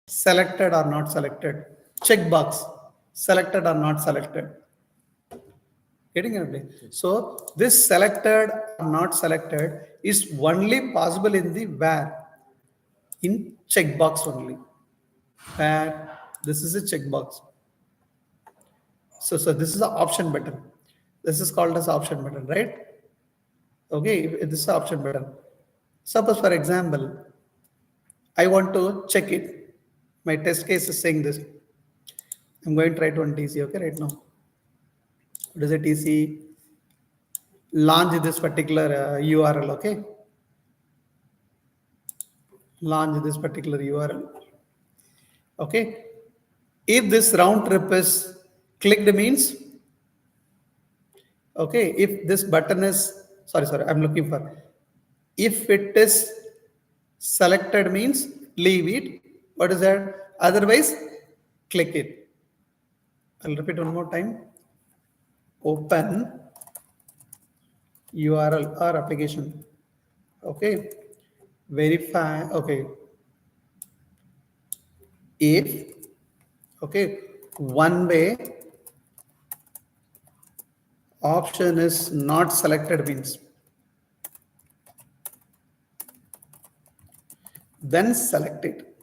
S1: Selected or not selected. Checkbox. Selected or not selected. Getting it? So this selected or not selected is only possible in the where. In checkbox only. Where this is a checkbox. So this is the option button. This is called as option button, right? Okay, this is the option button. Suppose for example, I want to check it. My test case is saying this. I'm going to try to run TC, okay, right now. What is a TC? Launch this particular URL, okay? Launch this particular URL. Okay. If this round trip is clicked means, okay, if this button is, sorry, I'm looking for, if it is selected means leave it. What is that? Otherwise, click it. I'll repeat one more time. Open URL or application. Okay. Verify. Okay. If, okay, one way option is not selected means, then select it.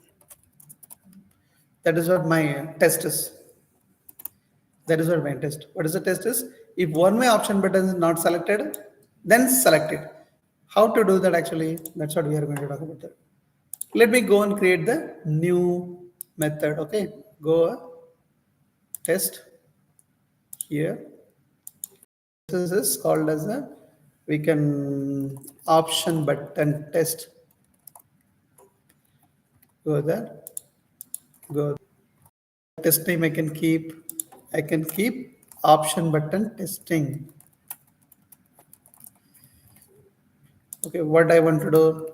S1: That is what my test is. That is what my test. What is the test is? If one way option button is not selected, then select it. How to do that actually? That's what we are going to talk about there. Let me go and create the new method. Okay, go test here. This is called as a, we can option button test. Go there. Go. Test name I can keep option button testing. Okay, what I want to do.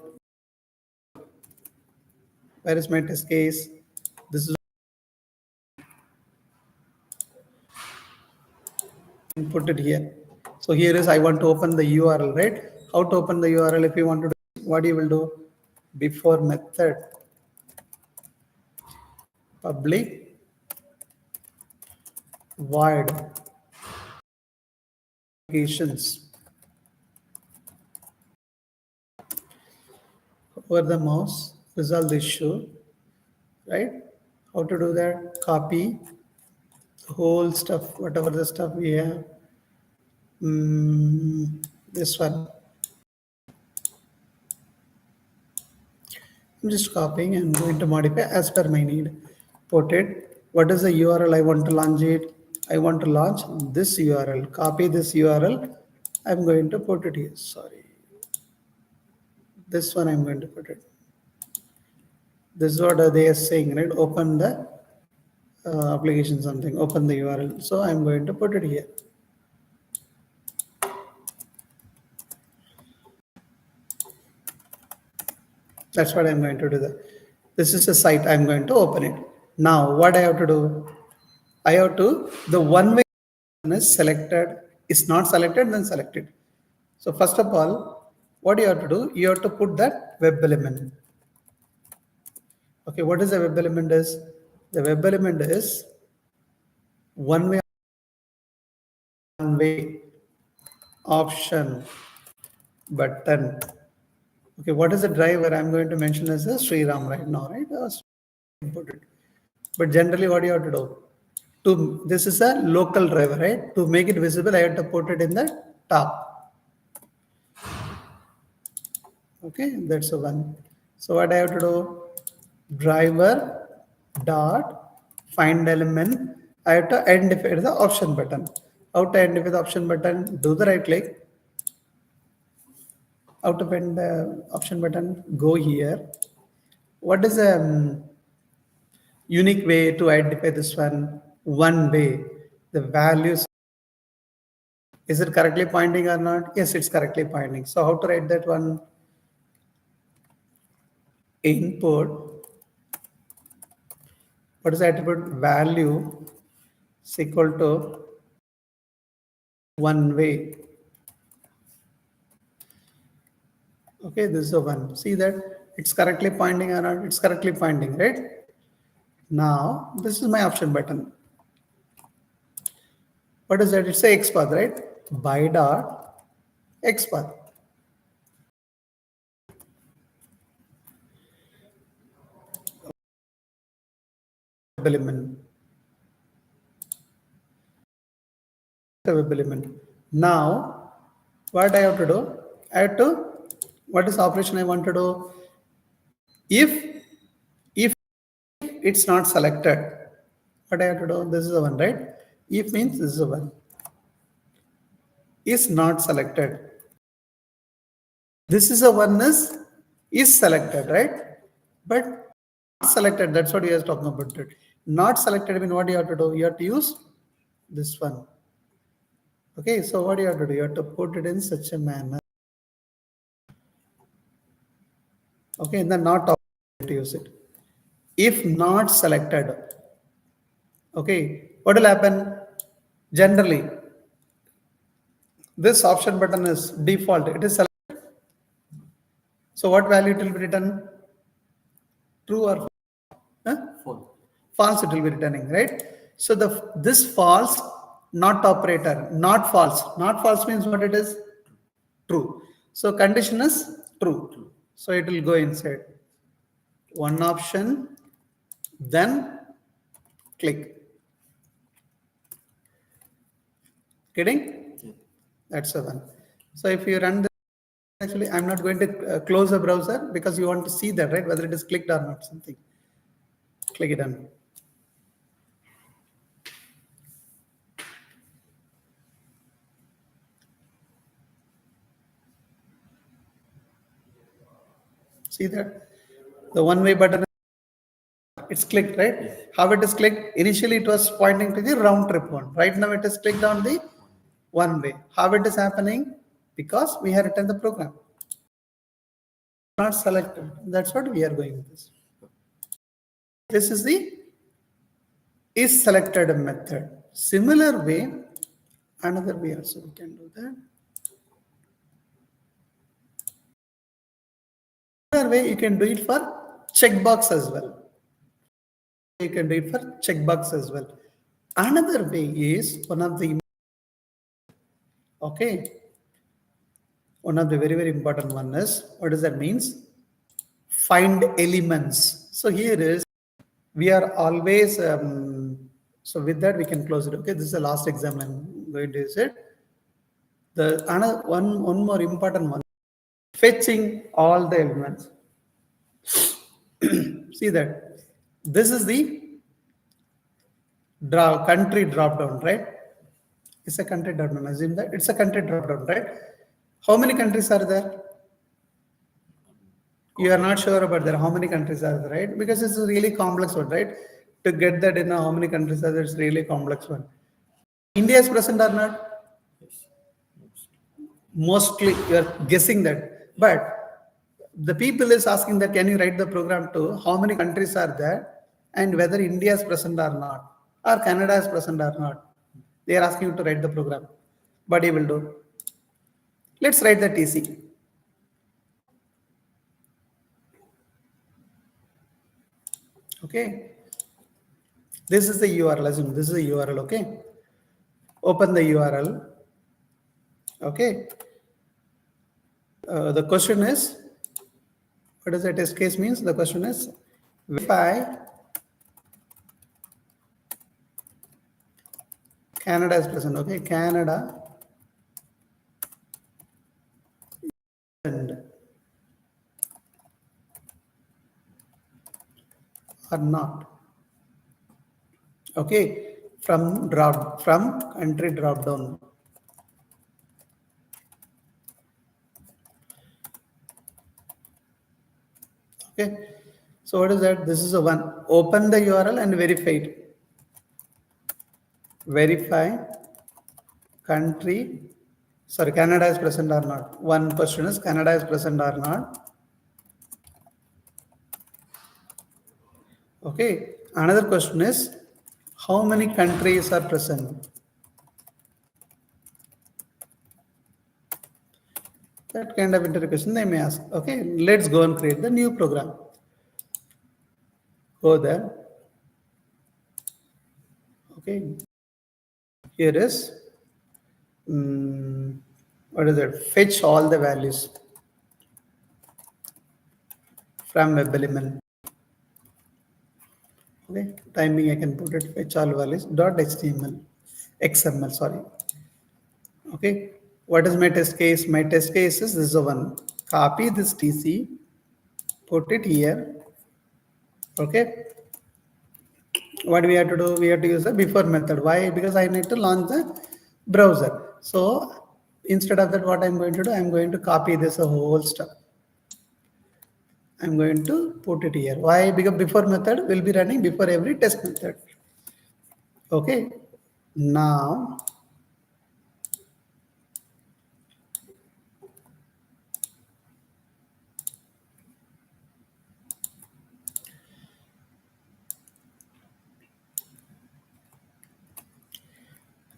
S1: Where is my test case? This is put it here. So here is I want to open the URL, right? How to open the URL? If you want to do, what you will do? Before method public void applications. Over the mouse, resolve the issue, right? How to do that? Copy the whole stuff, whatever the stuff we have. This one. I'm just copying and going to modify as per my need. Put it. What is the URL I want to launch it? I want to launch this URL. Copy this URL. I'm going to put it here. Sorry. This one I'm going to put it. This is what they are saying, right? Open the application something. Open the URL. So I'm going to put it here. That's what I'm going to do. This is a site. I'm going to open it. Now, what I have to do? I have to, the one way is selected, is not selected, then selected. So first of all, what you have to do? You have to put that web element. Okay, what is the web element is? The web element is one way option button. Okay, what is the driver? I'm going to mention as a Sriram right now, right? Put it. But generally, what you have to do? This is a local driver, right? To make it visible, I have to put it in the top. Okay, that's the one. So what I have to do? Driver dot find element. I have to identify the option button. How to identify the option button? Do the right click. How to find the option button? Go here. What is a unique way to identify this one? One way. The values. Is it correctly pointing or not? Yes, it's correctly pointing. So how to write that one? Input. What is the attribute? Value is equal to one way. Okay, this is the one. See that it's correctly pointing or not? It's correctly pointing, right? Now, this is my option button. What is that? It's a XPath, right? By dot XPath. Web element. The web element. Now, what I have to do? I have to, what is the operation I want to do? If it's not selected, what I have to do? This is the one, right? If means this is the one. Is not selected. This is a one is selected, right? But not selected, that's what we are talking about. It. Not selected, I mean, what do you have to do? You have to use this one. Okay, so what do you have to do? You have to put it in such a manner. Okay, and then not to use it. If not selected, okay, what will happen? Generally, this option button is default, it is selected. So what value it will be written? True or false? Huh?
S2: False.
S1: False it will be returning, right? So this false, not operator, not false. Not false means what it is? True. So condition is true. So it will go inside. One option, then click. Getting?
S2: Yeah.
S1: That's the one. So if you run this, actually, I'm not going to close the browser because you want to see that, right? Whether it is clicked or not, something. Click it on. See that? The one-way button, it's clicked, right?
S2: Yes.
S1: How it is clicked? Initially, it was pointing to the round trip one. Right now, it is clicked on the one way. How it is happening? Because we have written the program. Not selected. That's what we are going with this. This is the is selected method. Similar way, another way also we can do that. Another way you can do it for checkbox as well. You can do it for checkbox as well. Another way is one of the Okay. One of the very, very important one is, what does that means? Find elements. So here is, we are always, so with that we can close it. Okay, this is the last example I'm going to use it. The another one more important one, fetching all the elements. See that this is the country drop down, right? It's a country drop down. Assume that it's a country drop down, right? How many countries are there? You are not sure about there. How many countries are there, right? Because it's a really complex one, right? To get that in how many countries are there, it's really complex one. India is present or not? Mostly you are guessing that. But the people is asking that, can you write the program to how many countries are there and whether India is present or not, or Canada is present or not. They are asking you to write the program. What you will do? Let's write the TC. Okay. This is the URL. Assume this is the URL. Okay. Open the URL. Okay. The question is, what does the test case means? The question is, verify Canada is present. Okay. Canada and or not. Okay. From country drop down. Okay. So what is that? This is a one. Open the URL and verify it. Verify country. Sorry, Canada is present or not. One question is Canada is present or not. Okay. Another question is how many countries are present? That kind of interrogation they may ask. Okay. Let's go and create the new program. Go there. Okay. Here is what is it? Fetch all the values from WebElement. Okay, timing I can put it fetch all values .html, XML, sorry. Okay, what is my test case? My test case is this one. Copy this TC, put it here. Okay, what we have to do? We have to use the before method. Why? Because I need to launch the browser. So instead of that, what I'm going to do? I'm going to copy this whole stuff. I'm going to put it here. Why? Because before method will be running before every test method. Okay. Now,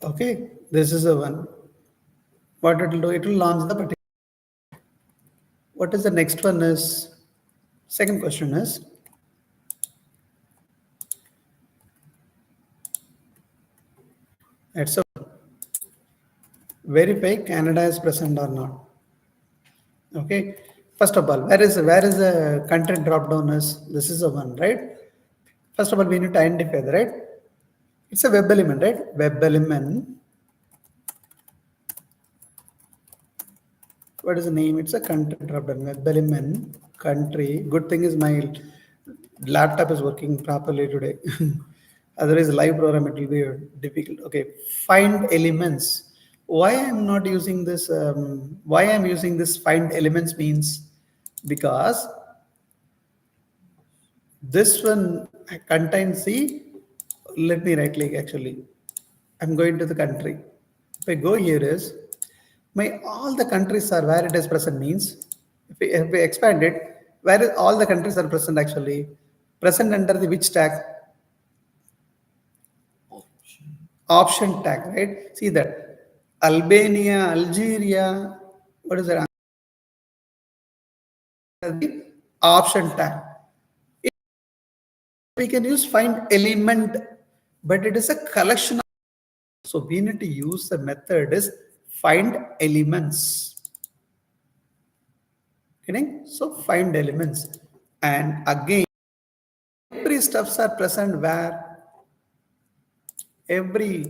S1: okay, this is the one. What it will do? It will launch the particular. What is the next one is? Second question is, let's verify Canada is present or not. Okay. First of all, where is the content drop down is? This is the one, right? First of all, we need to identify that, right? It's a web element, right? Web element. What is the name? It's a content drop down. Web element country. Good thing is my laptop is working properly today. Otherwise, live program it will be difficult. Okay, find elements. Why I'm not using this? Why I'm using this find elements means because this one contains the. Let me right click actually. I'm going to the country. If I go here is my all the countries are where it is present means if we expand it, where is all the countries are present actually present under the which tag? Option tag, right? See that Albania, Algeria, what is that? The option tag. We can use find element, but it is a collection of, so we need to use the method is find elements. Getting? So find elements. And again, every stuffs are present where every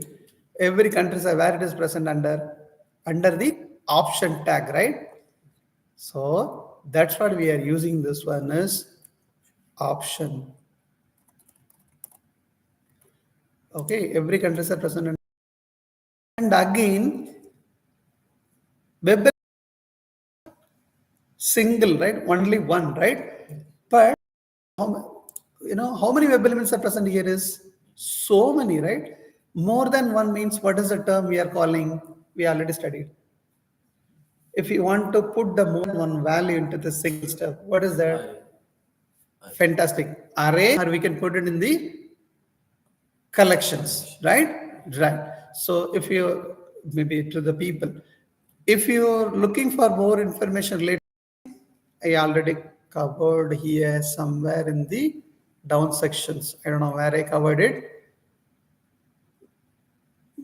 S1: countries are where it is present under the option tag, right? So that's what we are using. This one is option. Okay, every countries are present. And again, web single, right? Only one, right? But how many web elements are present here is so many, right? More than one means what is the term we are calling? We already studied. If you want to put the more than one value into the single step, what is that? Fantastic. Array, or we can put it in the collections, right? Right. So if you, maybe to the people, if you're looking for more information related, I already covered here somewhere in the down sections. I don't know where I covered it.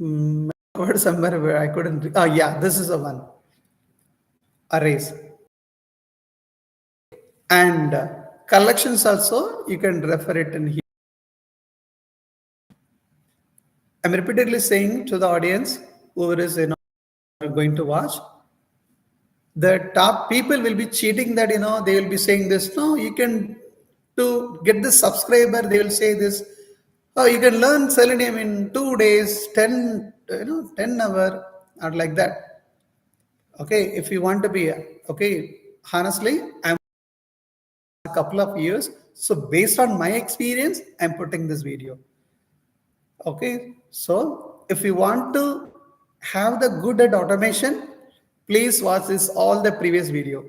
S1: I covered somewhere where I couldn't. Oh yeah, this is the one. Arrays. And collections also, you can refer it in here. I'm repeatedly saying to the audience, whoever is going to watch, the top people will be cheating that they will be saying this. No, you can, to get this subscriber, they will say this. Oh, you can learn Selenium in 2 days, 10 hour, or like that. Okay, if you want to be okay, honestly, I'm a couple of years. So based on my experience, I'm putting this video. Okay, so if you want to have the good at automation, please watch this all the previous video.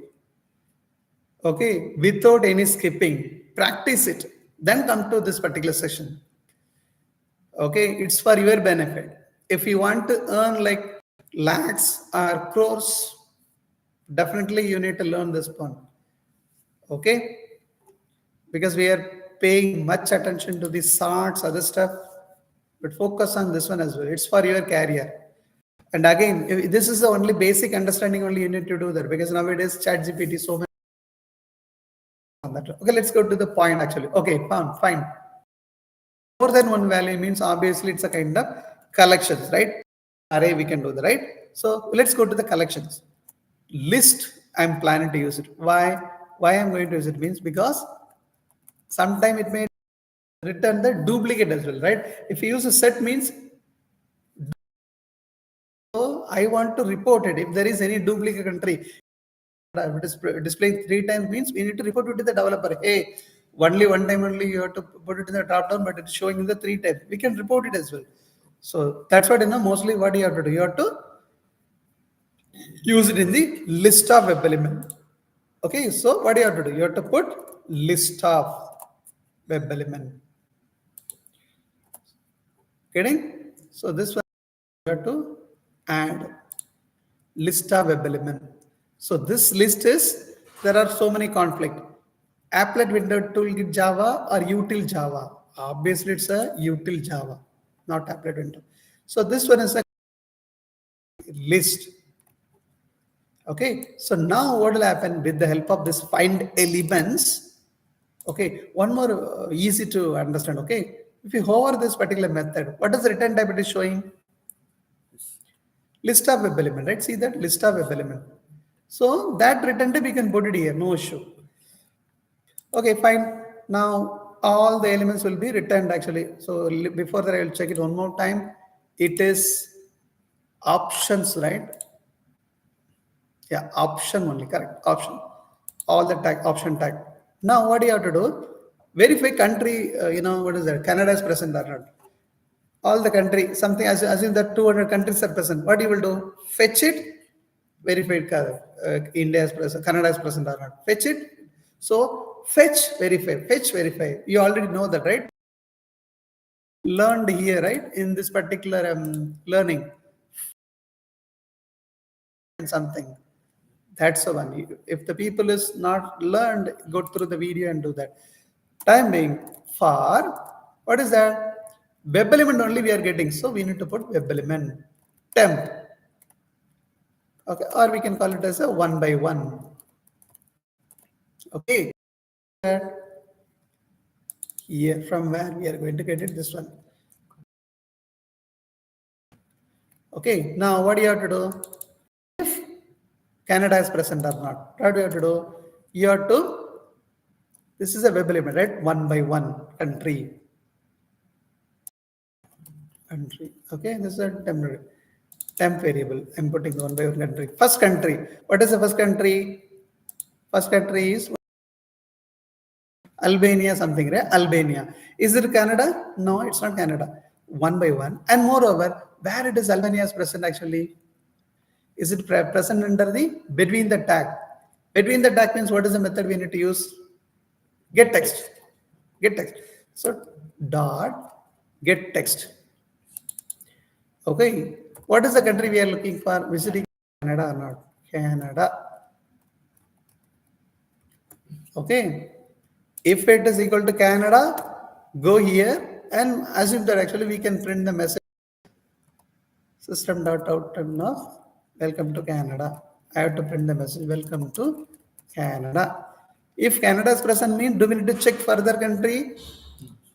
S1: Okay, without any skipping, practice it, then come to this particular session. Okay, it's for your benefit. If you want to earn like lakhs or crores, definitely you need to learn this one. Okay, because we are paying much attention to the charts, other stuff, but focus on this one as well. It's for your career. And again, this is the only basic understanding only you need to do that, because nowadays ChatGPT so many on that. Okay, let's go to the point actually. Okay, fine. More than one value means obviously it's a kind of collections, right? Array we can do that, right? So let's go to the collections. List, I'm planning to use it. Why I'm going to use it means because sometime it may return the duplicate as well, right? If you use a set means, so I want to report it. If there is any duplicate entry, if it is displaying 3 times means we need to report it to the developer. Hey, only one time only you have to put it in the Dropdown, but it's showing in the 3 times. We can report it as well. So that's what mostly what you have to do. You have to use it in the list of web element. Okay, so what do you have to do? You have to put list of web element. Getting? So this one you have to add list of web element. So this list is, there are so many conflict. Applet window toolkit Java or util Java. Obviously it's a util Java, not applet window. So this one is a list. Okay, so now what will happen with the help of this find elements? Okay, one more easy to understand. Okay, if you hover this particular method, what is the return type it is showing? List of web element, right? See that list of web element. So that return type we can put it here, no issue. Okay, fine. Now all the elements will be returned actually. So before that, I will check it one more time. It is options, right? Yeah, option only, correct. Option. All the tag, option tag. Now what do you have to do? Verify country, what is that? Canada is present or not. All the country, something as in that 200 countries are present. What you will do? Fetch it, verify India is present, Canada is present or not. Fetch it. So fetch, verify. You already know that, right? Learned here, right? In this particular learning. Something. That's the one. If the people is not learned, go through the video and do that. Time being for, what is that? Web element only we are getting. So we need to put web element temp. Okay, or we can call it as a 1 by 1. Okay, here from where we are going to get it, this one. Okay, now what do you have to do? If Canada is present or not, what do you have to do? You have to, this is a web element, right? 1 by 1 country. Okay, this is a temp variable. I'm putting 1 by 1 country. First country. What is the first country? First country is Albania something, right? Albania. Is it Canada? No, it's not Canada. 1 by 1. And moreover, where it is Albania is present actually? Is it present under the between the tag? Between the tag means what is the method we need to use? Get text. Get text. So dot get text. Okay. What is the country we are looking for? Visiting Canada or not? Canada. Okay. If it is equal to Canada, go here and assume that actually we can print the message system.out of welcome to Canada. I have to print the message welcome to Canada. If Canada is present means do we need to check further country?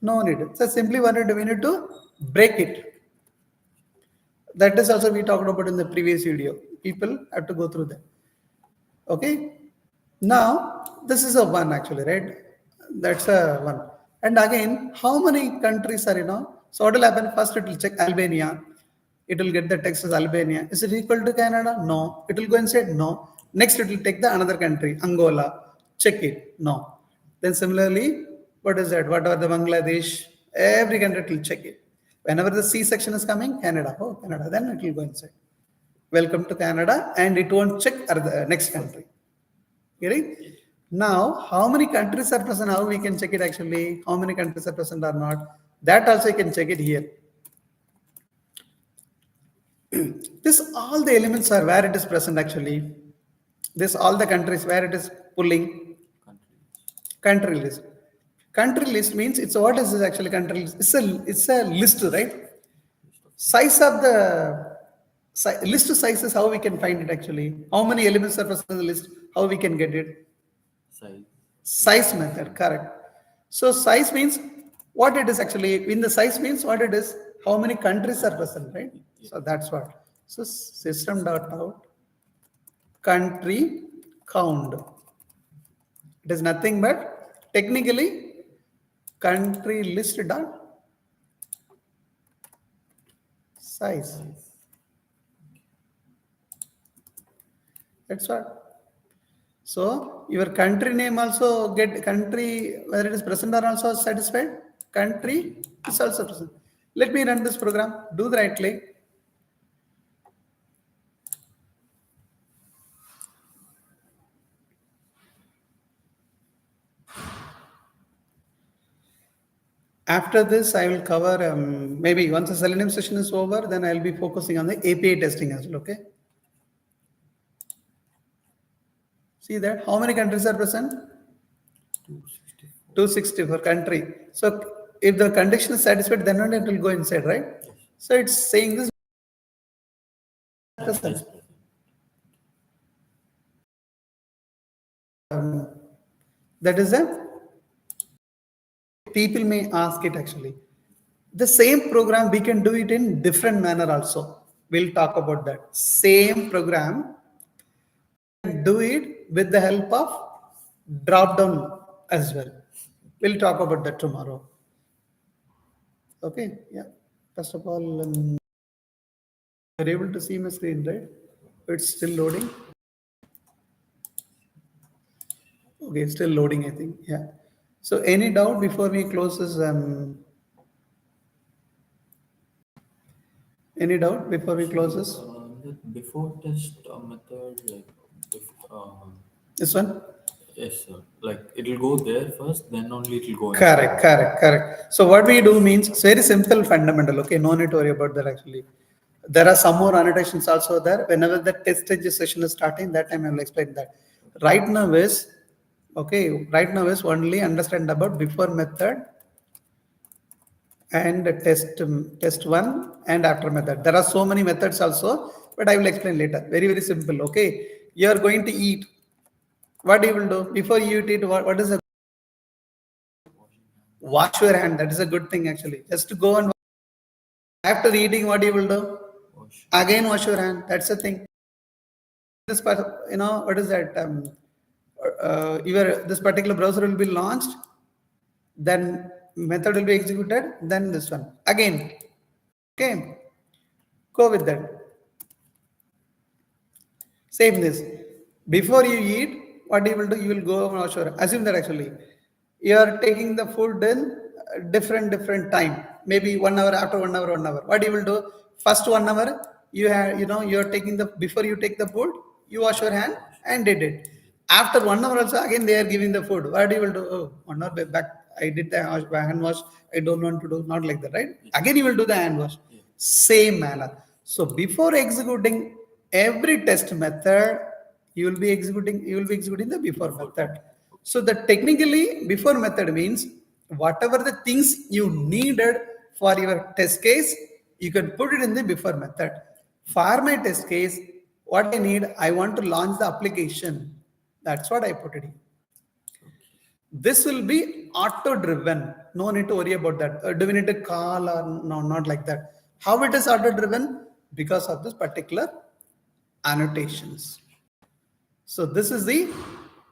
S1: No need. So simply what we do, we need to break it. That is also we talked about in the previous video. People have to go through that. Okay. Now this is a one actually, right? That's a one. And again, how many countries are So what will happen? First it will check Albania. It will get the text as Albania. Is it equal to Canada? No. It will go inside? No. Next it will take the another country, Angola. Check it. No. Then similarly, what is that? What are the Bangladesh? Every country it will check it. Whenever the C section is coming, Canada. Oh, Canada. Then it will go inside. Welcome to Canada, and it won't check the next country. Getting? Now, how many countries are present? How we can check it actually? How many countries are present or not? That also you can check it here. This all the elements are where it is present actually. This all the countries where it is pulling. Country list. Country list means it's what is this actually country list? It's a list, right? Size of the list size is how we can find it actually. How many elements are present in the list? How we can get it? Size method, correct. So size means what it is actually. In the size means what it is. How many countries are present, right? So that's what. So system.out country count. It is nothing but technically country list dot size. That's what. So your country name also get country whether it is present or also satisfied. Country is also present. Let me run this program. Do the right click. After this, I will cover maybe once the Selenium session is over, then I'll be focusing on the API testing as well. Okay. See that how many countries are present? 264 country. So if the condition is satisfied, then only it will go inside, right? Yes. So it's saying this. That is a people may ask it actually. The same program we can do it in different manner also. We'll talk about that. Same program, do it with the help of Dropdown as well. We'll talk about that tomorrow. Okay, yeah. First of all, you're able to see my screen, right? It's still loading. Okay, still loading, I think. Yeah. So any doubt before we close this? Any doubt before we close this?
S2: Before test method, like
S1: this one?
S2: Yes, sir. Like it will go there first, then only it will go.
S1: Correct. So what we do means it's very simple, fundamental. Okay, no need to worry about that actually. There are some more annotations also there. Whenever the test session is starting, that time I will explain that. Right now is only understand about before method and test one and after method. There are so many methods also. but I will explain later. Very, very simple. Okay. You are going to eat. What you will do before you eat it? What is a wash your hand? That is a good thing actually. Just to go and after eating, what you will do? Again, wash your hand. That's the thing. This part, what is that? This particular browser will be launched, then method will be executed, then this one again. Okay, go with that. Same this. Before you eat, what you will do? You will go and wash your hand. Assume that actually you are taking the food in different time. Maybe 1 hour, after 1 hour, 1 hour. What you will do? First 1 hour, you have you are taking the before you take the food, you wash your hand and did it. After 1 hour also again they are giving the food. What you will do? Oh, 1 hour back I did the hand wash. I don't want to do not like that, right? Again you will do the hand wash. Same manner. So before executing every test method, you will be executing the before method. So the technically before method means whatever the things you needed for your test case, you can put it in the before method. For my test case, what I need, I want to launch the application. That's what I put it in. This will be auto driven. No need to worry about that. Do we need to call or no, not like that. How it is auto driven? Because of this particular annotations. So this is the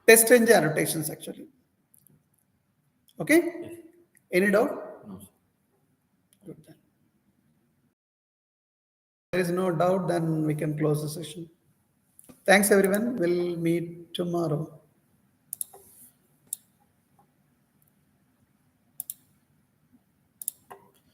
S1: test engine annotations actually. Okay? Yes. Any doubt? No. Good. There is no doubt, then we can close the session. Thanks everyone. We'll meet tomorrow.